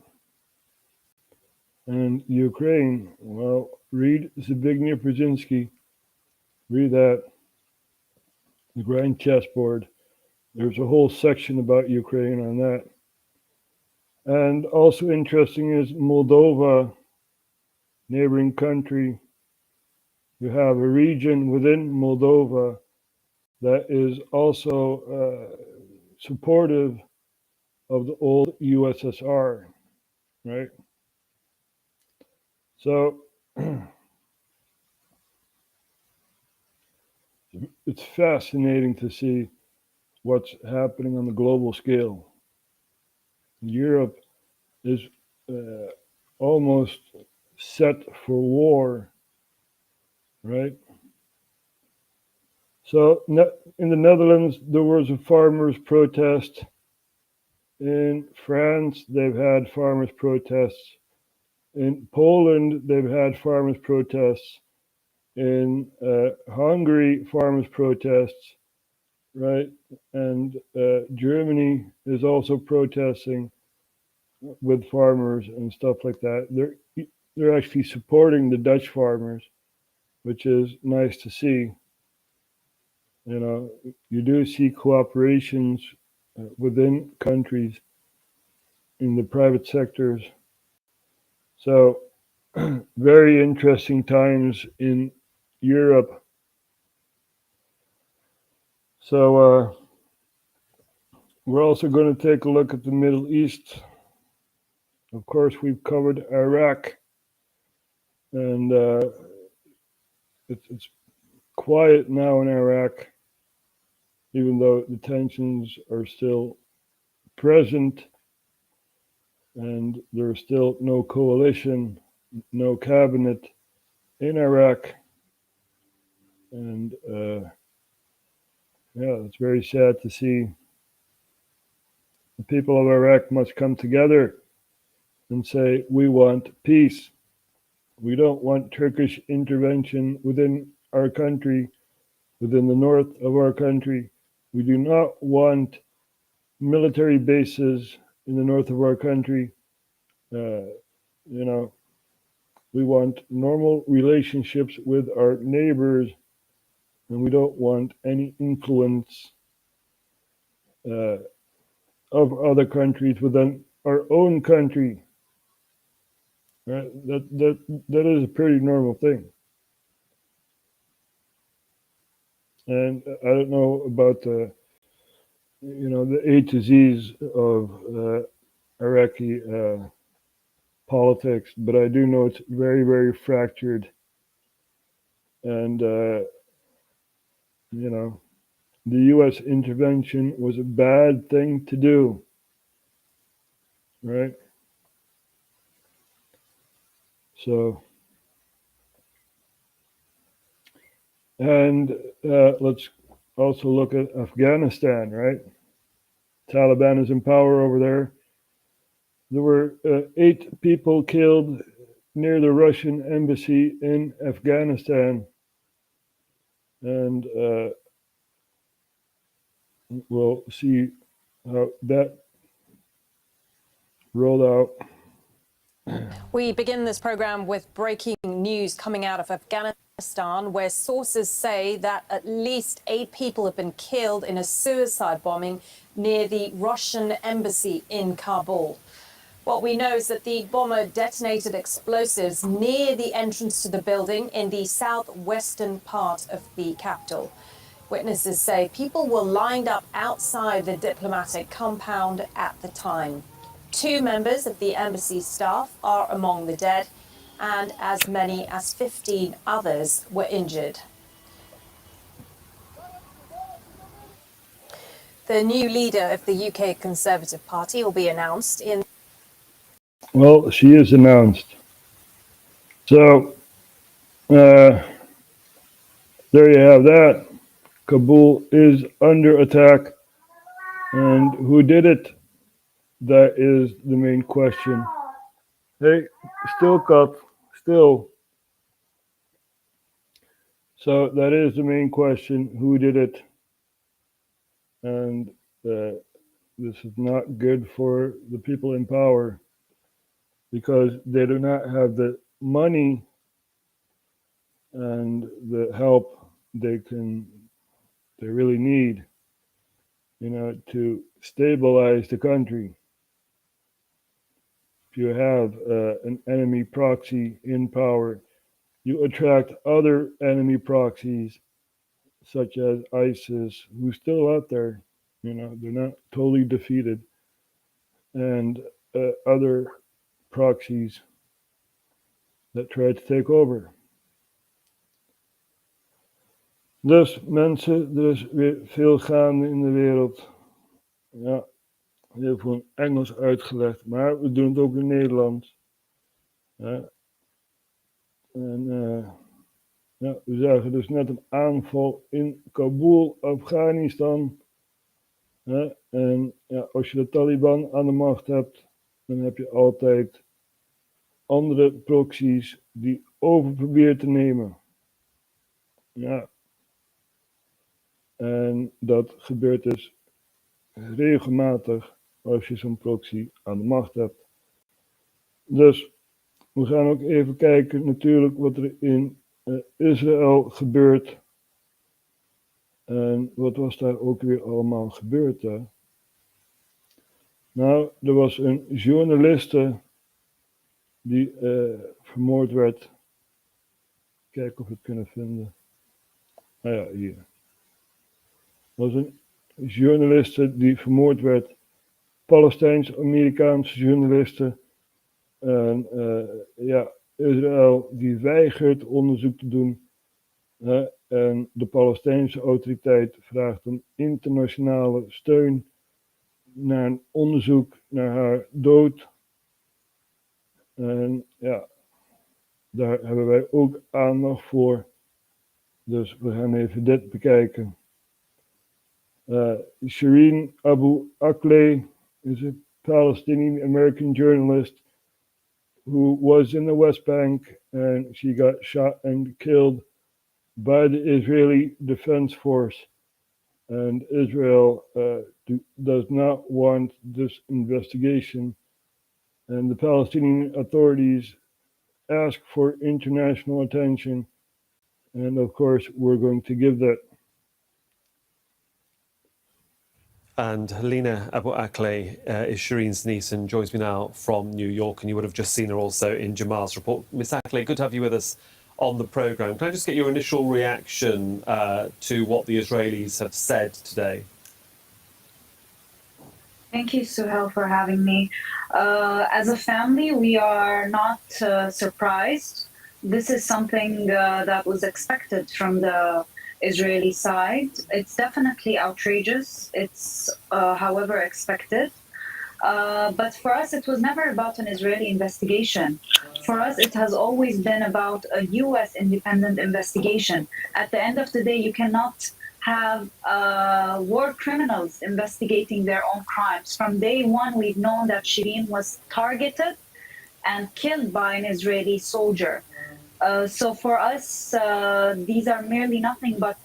And Ukraine, well, read Zbigniew Brzezinski, read that, the grand chessboard, There's a whole section about Ukraine on that. And also interesting is Moldova, neighboring country. You have a region within Moldova that is also supportive of the old USSR, right? So it's fascinating to see what's happening on the global scale. Europe is almost set for war, right? So in the Netherlands, there was a farmers' protest. In France, they've had farmers' protests. In Poland, they've had farmers' protests. In Hungary, farmers' protests, right? And Germany is also protesting with farmers and stuff like that. They're actually supporting the Dutch farmers, which is nice to see. You know, you do see cooperations within countries in the private sectors. So very interesting times in Europe. So we're also going to take a look at the Middle East. Of course, we've covered Iraq, and it's quiet now in Iraq, even though the tensions are still present, and there's still no coalition, no cabinet in Iraq. And yeah, it's very sad to see. The people of Iraq must come together and say, we want peace. We don't want Turkish intervention within our country, within the north of our country. We do not want military bases in the north of our country. You know, we want normal relationships with our neighbors, and we don't want any influence of other countries within our own country. Right? That is a pretty normal thing. And I don't know about the A to Z's of Iraqi politics, but I do know it's very, very fractured. And you know, the U.S. intervention was a bad thing to do, right? So, and let's also look at Afghanistan, right? Taliban is in power over there. There were 8 people killed near the Russian embassy in Afghanistan. And we'll see how that rolled out. We begin this program with breaking news coming out of Afghanistan, where sources say that at least 8 people have been killed in a suicide bombing near the Russian embassy in Kabul. What we know is that the bomber detonated explosives near the entrance to the building in the southwestern part of the capital. Witnesses say people were lined up outside the diplomatic compound at the time. 2 members of the embassy staff are among the dead, and as many as 15 others were injured. The new leader of the UK Conservative Party will be announced in... Well, she is announced. So, there you have that. Kabul is under attack. And who did it? That is the main question. Hey, still cup, still. So that is the main question. Who did it? And this is not good for the people in power, because they do not have the money and the help they really need. to stabilize the country. If you have an enemy proxy in power, you attract other enemy proxies, such as ISIS, who's still out there. They're not totally defeated, and other proxies that try to take over. Dus mensen, er is weer veel gaande in de wereld. Ja, heel veel in Engels uitgelegd, maar we doen het ook in Nederlands. Ja. En we zagen dus net een aanval in Kabul, Afghanistan. Ja, en als je de Taliban aan de macht hebt, dan heb je altijd andere proxies die over proberen te nemen. Ja. En dat gebeurt dus regelmatig als je zo'n proxy aan de macht hebt. Dus we gaan ook even kijken natuurlijk wat er in Israël gebeurt. En wat was daar ook weer allemaal gebeurd, hè? Nou, er was een journaliste die vermoord werd. Kijken of we het kunnen vinden. Nou ja, hier. Er was een journaliste die vermoord werd. Palestijns-Amerikaanse journaliste. En Israël die weigert onderzoek te doen. En de Palestijnse autoriteit vraagt om internationale steun naar een onderzoek naar haar dood. En ja, daar hebben wij ook aandacht voor. Dus we gaan even dit bekijken. Shireen Abu Akleh is a Palestinian American journalist who was in the West Bank and she got shot and killed by the Israeli Defense Force. And Israel does not want this investigation. And the Palestinian authorities ask for international attention. And of course, we're going to give that. And Helena Abu Akleh is Shireen's niece and joins me now from New York. And you would have just seen her also in Jamal's report. Miss Akleh, good to have you with us on the programme. Can I just get your initial reaction to what the Israelis have said today? Thank you, Suhail, for having me. As a family, we are not surprised. This is something that was expected from the Israeli side. It's definitely outrageous. It's, however, expected. But for us, it was never about an Israeli investigation. For us, it has always been about a U.S. independent investigation. At the end of the day, you cannot have war criminals investigating their own crimes. From day one, we've known that Shireen was targeted and killed by an Israeli soldier. So for us, these are merely nothing but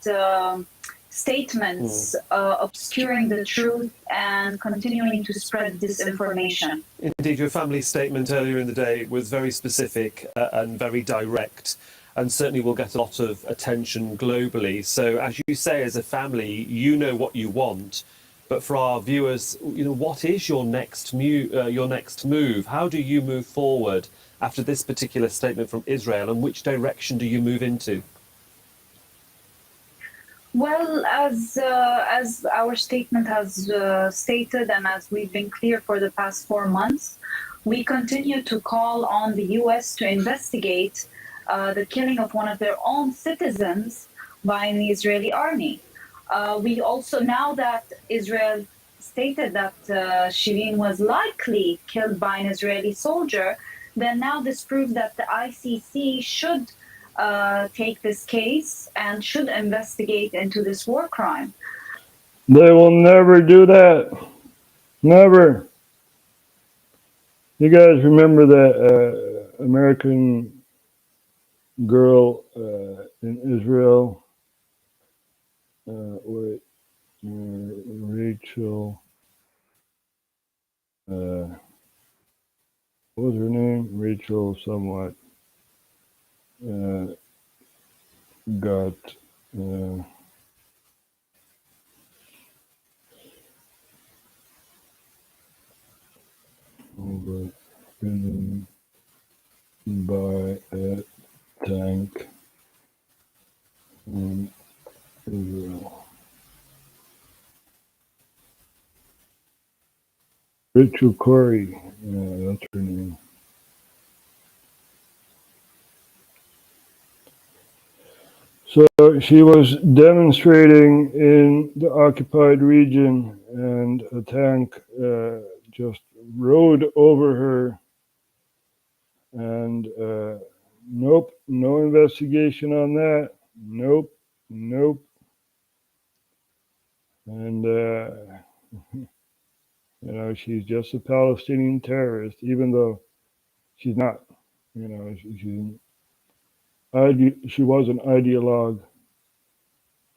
statements obscuring the truth and continuing to spread disinformation. Indeed, your family statement earlier in the day was very specific and very direct, and certainly will get a lot of attention globally. So as you say, as a family, you know what you want. But for our viewers, what is your next move? How do you move forward after this particular statement from Israel, and which direction do you move into? Well, as our statement has stated, and as we've been clear for the past 4 months, we continue to call on the U.S. to investigate the killing of one of their own citizens by the Israeli army. We also, now that Israel stated that Shireen was likely killed by an Israeli soldier, then now this proves that the ICC should take this case and should investigate into this war crime. They will never do that. Never. You guys remember that American girl in Israel? Rachel. What was her name? Rachel somewhat. Got overridden by a tank in Israel. Rachel Corrie, that's her name. So she was demonstrating in the occupied region, and a tank just rode over her. And nope, no investigation on that. Nope. And you know, she's just a Palestinian terrorist, even though she's not. You know, she was an ideologue,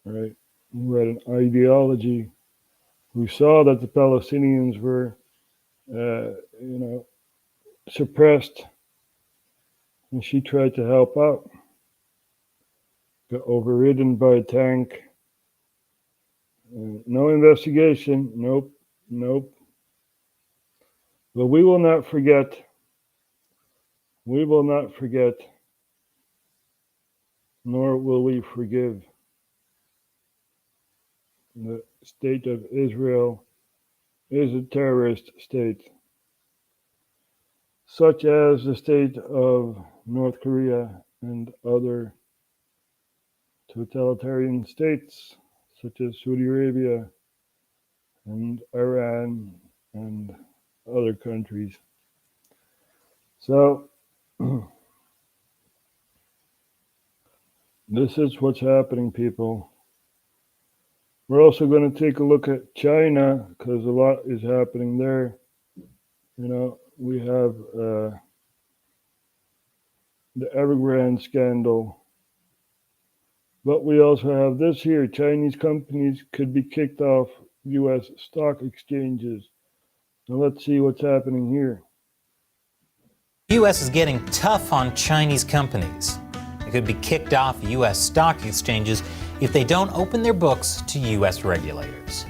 right? Who had an ideology, who saw that the Palestinians were, you know, suppressed, and she tried to help out. Got overridden by a tank. No investigation. Nope. But we will not forget. We will not forget, nor will we forgive. The state of Israel is a terrorist state, such as the state of North Korea and other totalitarian states, such as Saudi Arabia and Iran and other countries. So, this is what's happening, people. We're also going to take a look at China, because a lot is happening there. You know, we have the Evergrande scandal. But we also have this here. Chinese companies could be kicked off U.S. stock exchanges. Now let's see what's happening here. The U.S. is getting tough on Chinese companies. They could be kicked off U.S. stock exchanges if they don't open their books to U.S. regulators.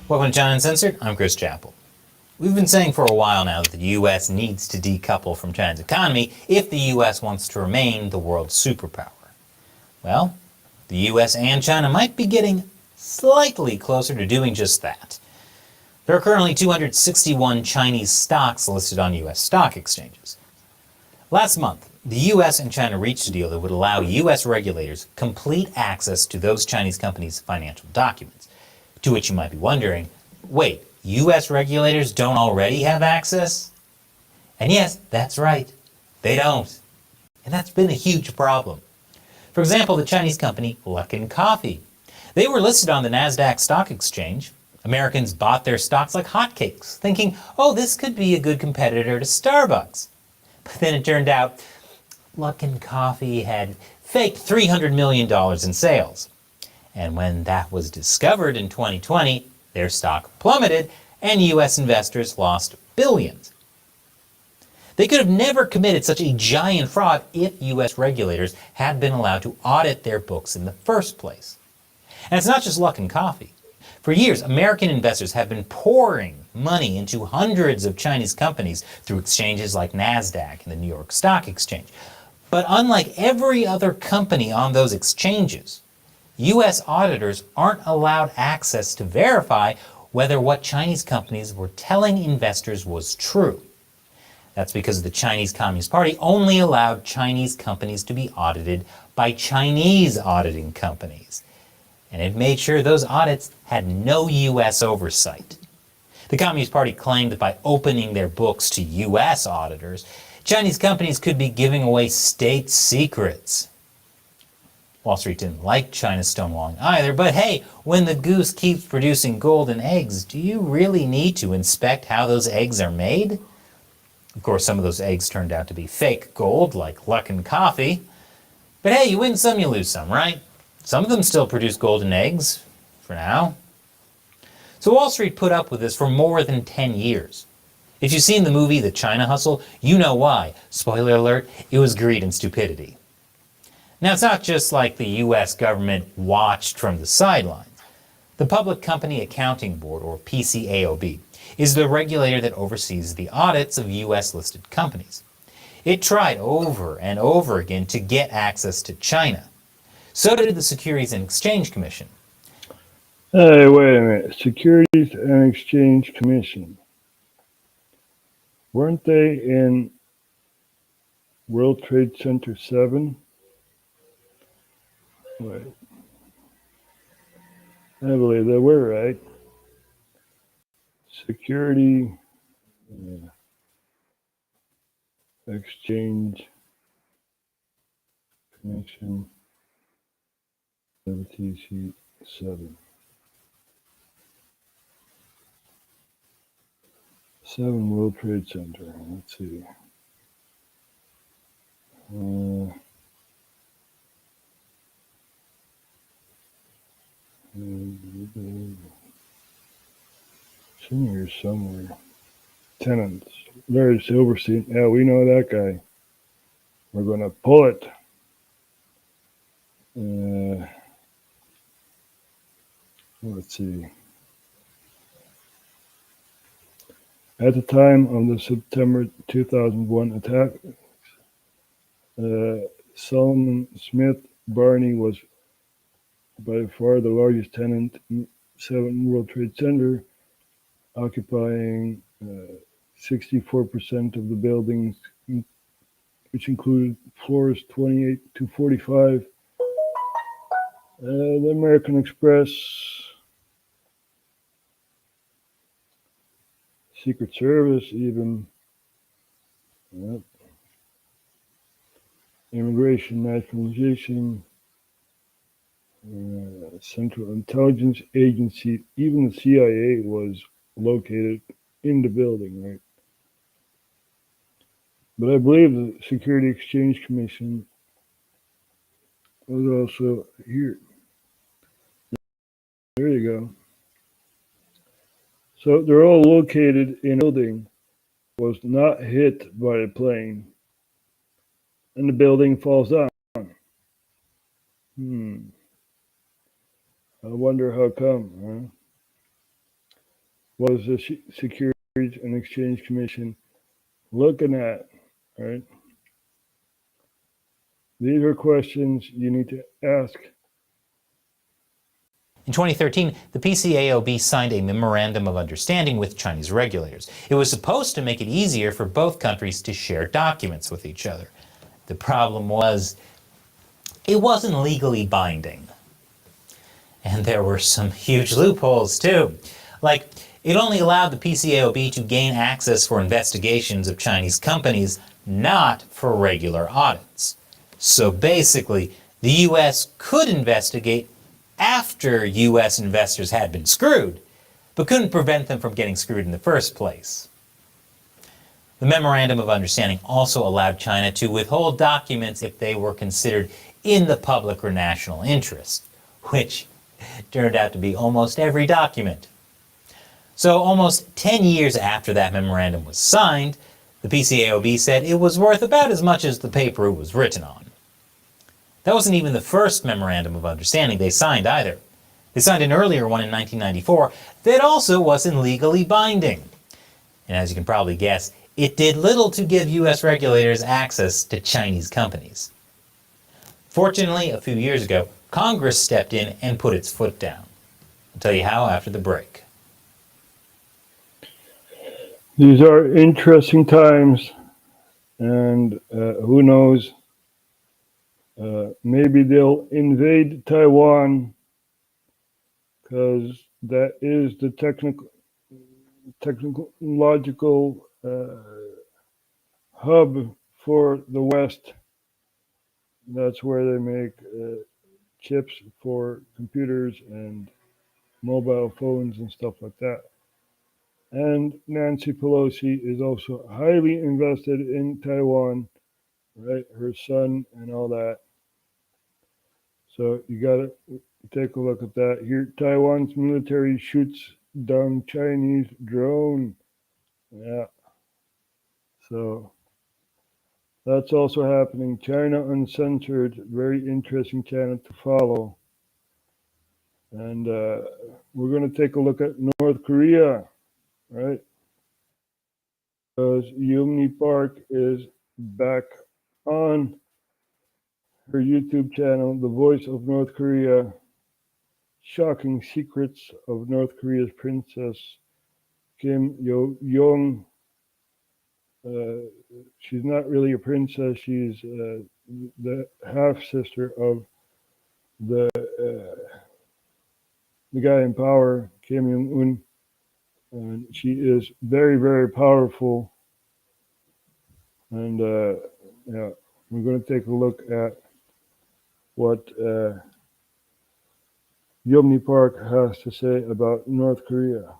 Welcome to China Uncensored. I'm Chris Chappell. We've been saying for a while now that the U.S. needs to decouple from China's economy if the U.S. wants to remain the world's superpower. Well, the U.S. and China might be getting slightly closer to doing just that. There are currently 261 Chinese stocks listed on U.S. stock exchanges. Last month, the U.S. and China reached a deal that would allow U.S. regulators complete access to those Chinese companies' financial documents. To which you might be wondering, wait, U.S. regulators don't already have access? And yes, that's right, they don't. And that's been a huge problem. For example, the Chinese company Luckin Coffee. They were listed on the NASDAQ stock exchange. Americans bought their stocks like hotcakes, thinking, oh, this could be a good competitor to Starbucks. But then it turned out Luckin Coffee had faked $300 million in sales. And when that was discovered in 2020, their stock plummeted and U.S. investors lost billions. They could have never committed such a giant fraud if U.S. regulators had been allowed to audit their books in the first place. And it's not just Luckin Coffee. For years, American investors have been pouring money into hundreds of Chinese companies through exchanges like NASDAQ and the New York Stock Exchange. But unlike every other company on those exchanges, U.S. auditors aren't allowed access to verify whether what Chinese companies were telling investors was true. That's because the Chinese Communist Party only allowed Chinese companies to be audited by Chinese auditing companies. And it made sure those audits had no U.S. oversight. The Communist Party claimed that by opening their books to U.S. auditors, Chinese companies could be giving away state secrets. Wall Street didn't like China's stonewalling either, but hey, when the goose keeps producing golden eggs, do you really need to inspect how those eggs are made? Of course, some of those eggs turned out to be fake gold, like Luckin Coffee. But hey, you win some, you lose some, right? Some of them still produce golden eggs, for now. So Wall Street put up with this for more than 10 years. If you've seen the movie The China Hustle, you know why. Spoiler alert, it was greed and stupidity. Now, it's not just like the US government watched from the sidelines. The Public Company Accounting Board, or PCAOB, is the regulator that oversees the audits of US-listed companies. It tried over and over again to get access to China. So did the Securities and Exchange Commission. Hey, wait a minute. Securities and Exchange Commission. Weren't they in World Trade Center 7? Wait. I believe they were, right? Security Exchange Commission, WTC 7. 7 World Trade Center. Let's see. It's in here somewhere. Tenants. Larry Silverstein. Yeah, we know that guy. We're going to pull it. Let's see. At the time of the September 2001 attack, Solomon Smith Barney was by far the largest tenant in 7 World Trade Center, occupying 64% of the buildings, which included floors 28 to 45. The American Express, Secret Service even, yep. Immigration, Naturalization, Central Intelligence Agency, even the CIA was located in the building, right? But I believe the Security Exchange Commission was also here. There you go. So they're all located in a building, was not hit by a plane, and the building falls down. I wonder how come, huh? What is the Securities and Exchange Commission looking at, right? These are questions you need to ask. In 2013, the PCAOB signed a Memorandum of Understanding with Chinese regulators. It was supposed to make it easier for both countries to share documents with each other. The problem was, it wasn't legally binding. And there were some huge loopholes too. Like, it only allowed the PCAOB to gain access for investigations of Chinese companies, not for regular audits. So basically, the US could investigate after US investors had been screwed, but couldn't prevent them from getting screwed in the first place. The Memorandum of Understanding also allowed China to withhold documents if they were considered in the public or national interest, which turned out to be almost every document. So almost 10 years after that memorandum was signed, the PCAOB said it was worth about as much as the paper it was written on. That wasn't even the first Memorandum of Understanding they signed either. They signed an earlier one in 1994 that also wasn't legally binding. And as you can probably guess, it did little to give US regulators access to Chinese companies. Fortunately, a few years ago, Congress stepped in and put its foot down. I'll tell you how after the break. These are interesting times, and who knows, maybe they'll invade Taiwan, because that is the technological hub for the West. That's where they make chips for computers and mobile phones and stuff like that. And Nancy Pelosi is also highly invested in Taiwan, right? Her son and all that. So you got to take a look at that. Here, Taiwan's military shoots down Chinese drone. Yeah. So that's also happening. China Uncensored, very interesting channel to follow. And we're going to take a look at North Korea, right? Because Yeonmi Park is back on her YouTube channel, The Voice of North Korea, Shocking Secrets of North Korea's Princess Kim Yo-young. She's not really a princess, she's the half-sister of the guy in power, Kim Jong-un. And she is very, very powerful. And yeah, we're going to take a look at what Yeonmi Park has to say about North Korea.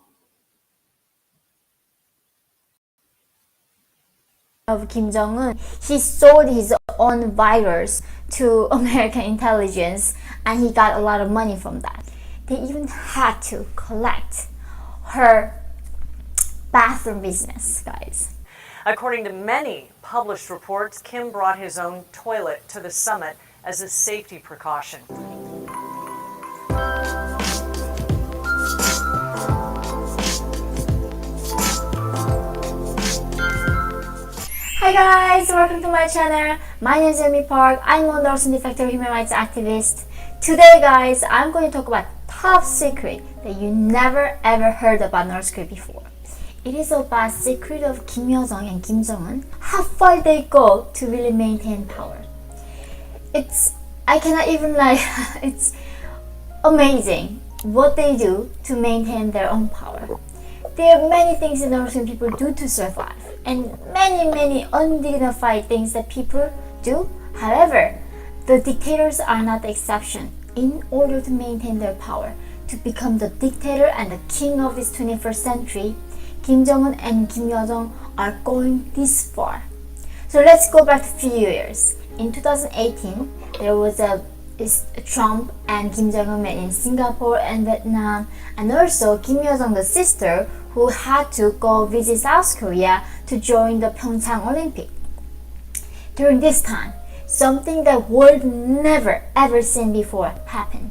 Of Kim Jong-un, he sold his own virus to American intelligence and he got a lot of money from that. They even had to collect her bathroom business, guys. According to many published reports, Kim brought his own toilet to the summit as a safety precaution. Hi guys, welcome to my channel. My name is Yeonmi Park. I'm a nurse and defector human rights activist. Today guys, I'm going to talk about top secret that you never ever heard about North Korea before. It is about secret of Kim Yo-jong and Kim Jong-un, how far they go to really maintain power. I cannot even it's amazing what they do to maintain their own power. There are many things that North Korean people do to survive, and many undignified things that people do. However, the dictators are not the exception. In order to maintain their power, to become the dictator and the king of this 21st century, Kim Jong-un and Kim Yo-jong are going this far. So let's go back a few years. In 2018, there was Trump and Kim Jong-un met in Singapore and Vietnam, and also Kim Yo-jong, the sister, who had to go visit South Korea to join the Pyeongchang Olympic. During this time, something that world never ever seen before happened.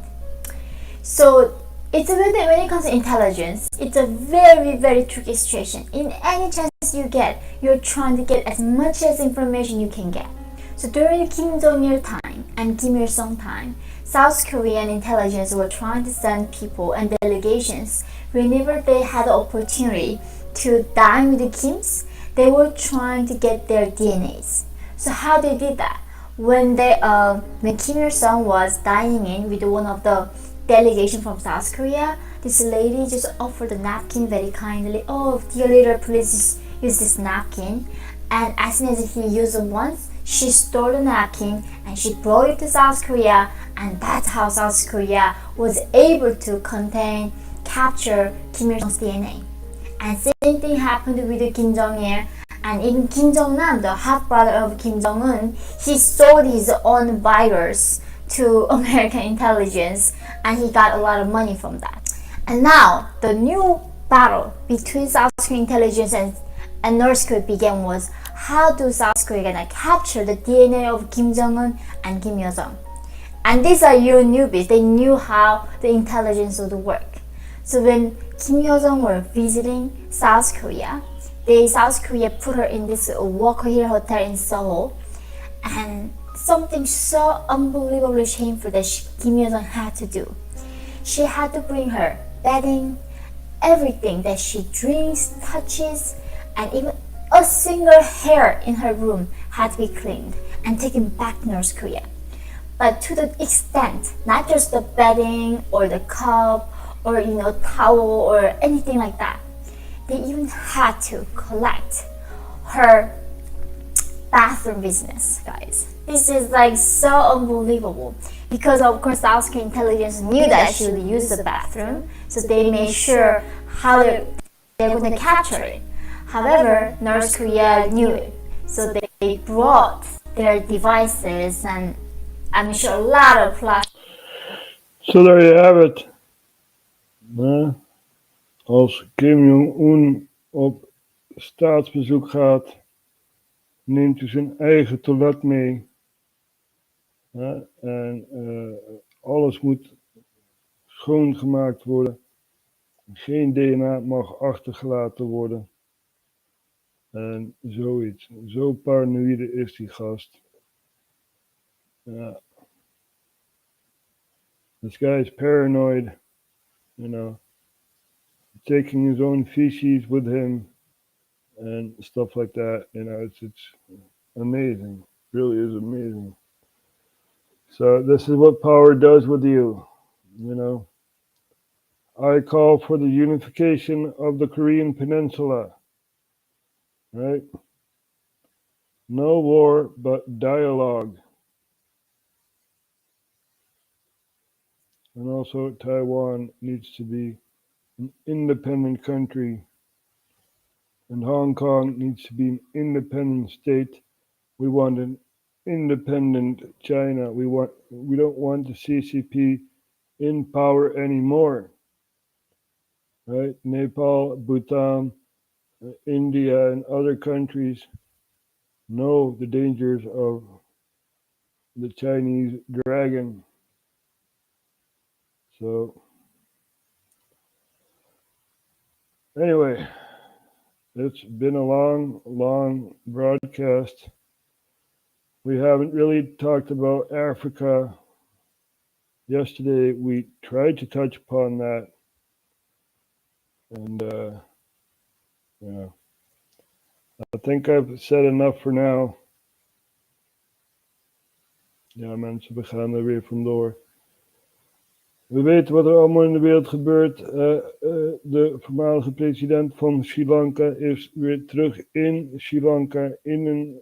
So it's a bit, when it comes to intelligence, it's a very tricky situation. In any chance you get, you're trying to get as much as information you can get. So during Kim Jong-il time and Kim Il-sung time, South Korean intelligence were trying to send people and delegations. Whenever they had the opportunity to dine with the Kims, they were trying to get their DNAs. So how they did that? When Kim Il-sung was dining in with one of the delegation from South Korea, this lady just offered a napkin very kindly. Oh, dear leader, please use this napkin. And as soon as he used it once, she stole the napkin and she brought it to South Korea, and that's how South Korea was able to capture Kim Il-sung's DNA. And same thing happened with Kim Jong-il, and even Kim Jong-nam, the half-brother of Kim Jong-un, he sold his own virus to American intelligence and he got a lot of money from that. And now the new battle between South Korean intelligence and North Korea began was how do South Korea gonna capture the DNA of Kim Jong-un and Kim Yo-jong. And these are your newbies, they knew how the intelligence would work. So when Kim Yo-jong were visiting South Korea, South Korea put her in this Walker Hill hotel in Seoul, and something so unbelievably shameful that Kim Yo-jong had to do. She had to bring her bedding, everything that she drinks, touches, and even a single hair in her room had to be cleaned and taken back to North Korea. But to the extent, not just the bedding or the cup or towel or anything like that, they even had to collect her bathroom business, guys. This is so unbelievable, because of course South Korean intelligence knew that she would use the bathroom, so they made sure how they're going to capture it. However, North Korea knew it, so they brought their devices and I'm sure a lot of plots. So there you have it. Als Kim Jong-un op staatsbezoek gaat, neemt hij zijn eigen toilet mee. En alles moet schoongemaakt worden. Geen DNA mag achtergelaten worden. En zoiets. Zo paranoïde is die gast. Ja. This guy is paranoid, you know, taking his own feces with him and stuff like that. You know, it's amazing. It really is amazing. So this is what power does with you, you know. I call for the unification of the Korean Peninsula, right? No war, but dialogue. And also Taiwan needs to be an independent country. And Hong Kong needs to be an independent state. We want an independent China. We don't want the CCP in power anymore. Right? Nepal, Bhutan, India, and other countries know the dangers of the Chinese dragon. So, anyway, it's been a long broadcast. We haven't really talked about Africa. Yesterday, we tried to touch upon that. And, yeah. I think I've said enough for now. Ja, mensen, we gaan er weer vandoor. We weten wat er allemaal in de wereld gebeurt. De voormalige president van Sri Lanka is weer terug in Sri Lanka in een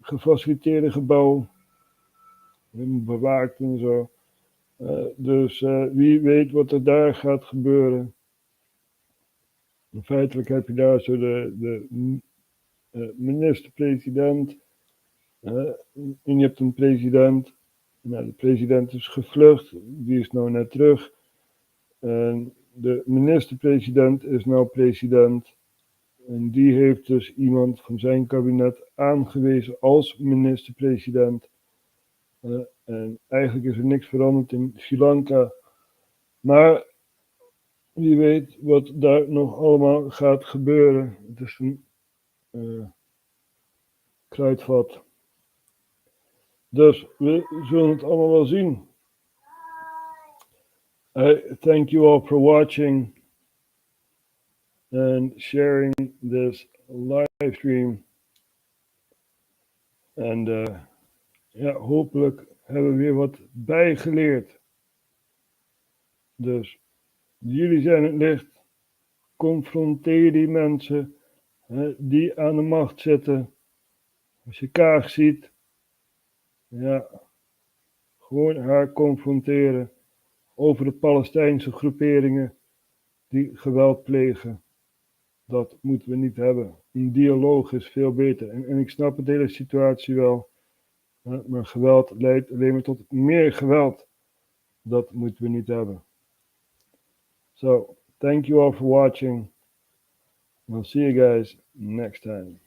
gefaciliteerde gebouw. Bewaakt en zo. Dus wie weet wat er daar gaat gebeuren. Feitelijk heb je daar zo de minister-president. En je hebt een president. Nou, de president is gevlucht. Die is nou net terug. En de minister-president is nou president. En die heeft dus iemand van zijn kabinet aangewezen als minister-president. En eigenlijk is er niks veranderd in Sri Lanka. Maar wie weet wat daar nog allemaal gaat gebeuren. Het is een kruidvat. Dus we zullen het allemaal wel zien. I thank you all for watching and sharing this live stream. En ja, hopelijk hebben we weer wat bijgeleerd. Dus jullie zijn het licht. Confronteer die mensen die aan de macht zitten. Als je Kaag ziet, ja, gewoon haar confronteren over de Palestijnse groeperingen die geweld plegen. Dat moeten we niet hebben. Een dialoog is veel beter. En ik snap de hele situatie wel. Maar geweld leidt alleen maar tot meer geweld. Dat moeten we niet hebben. So, thank you all for watching. We'll see you guys next time.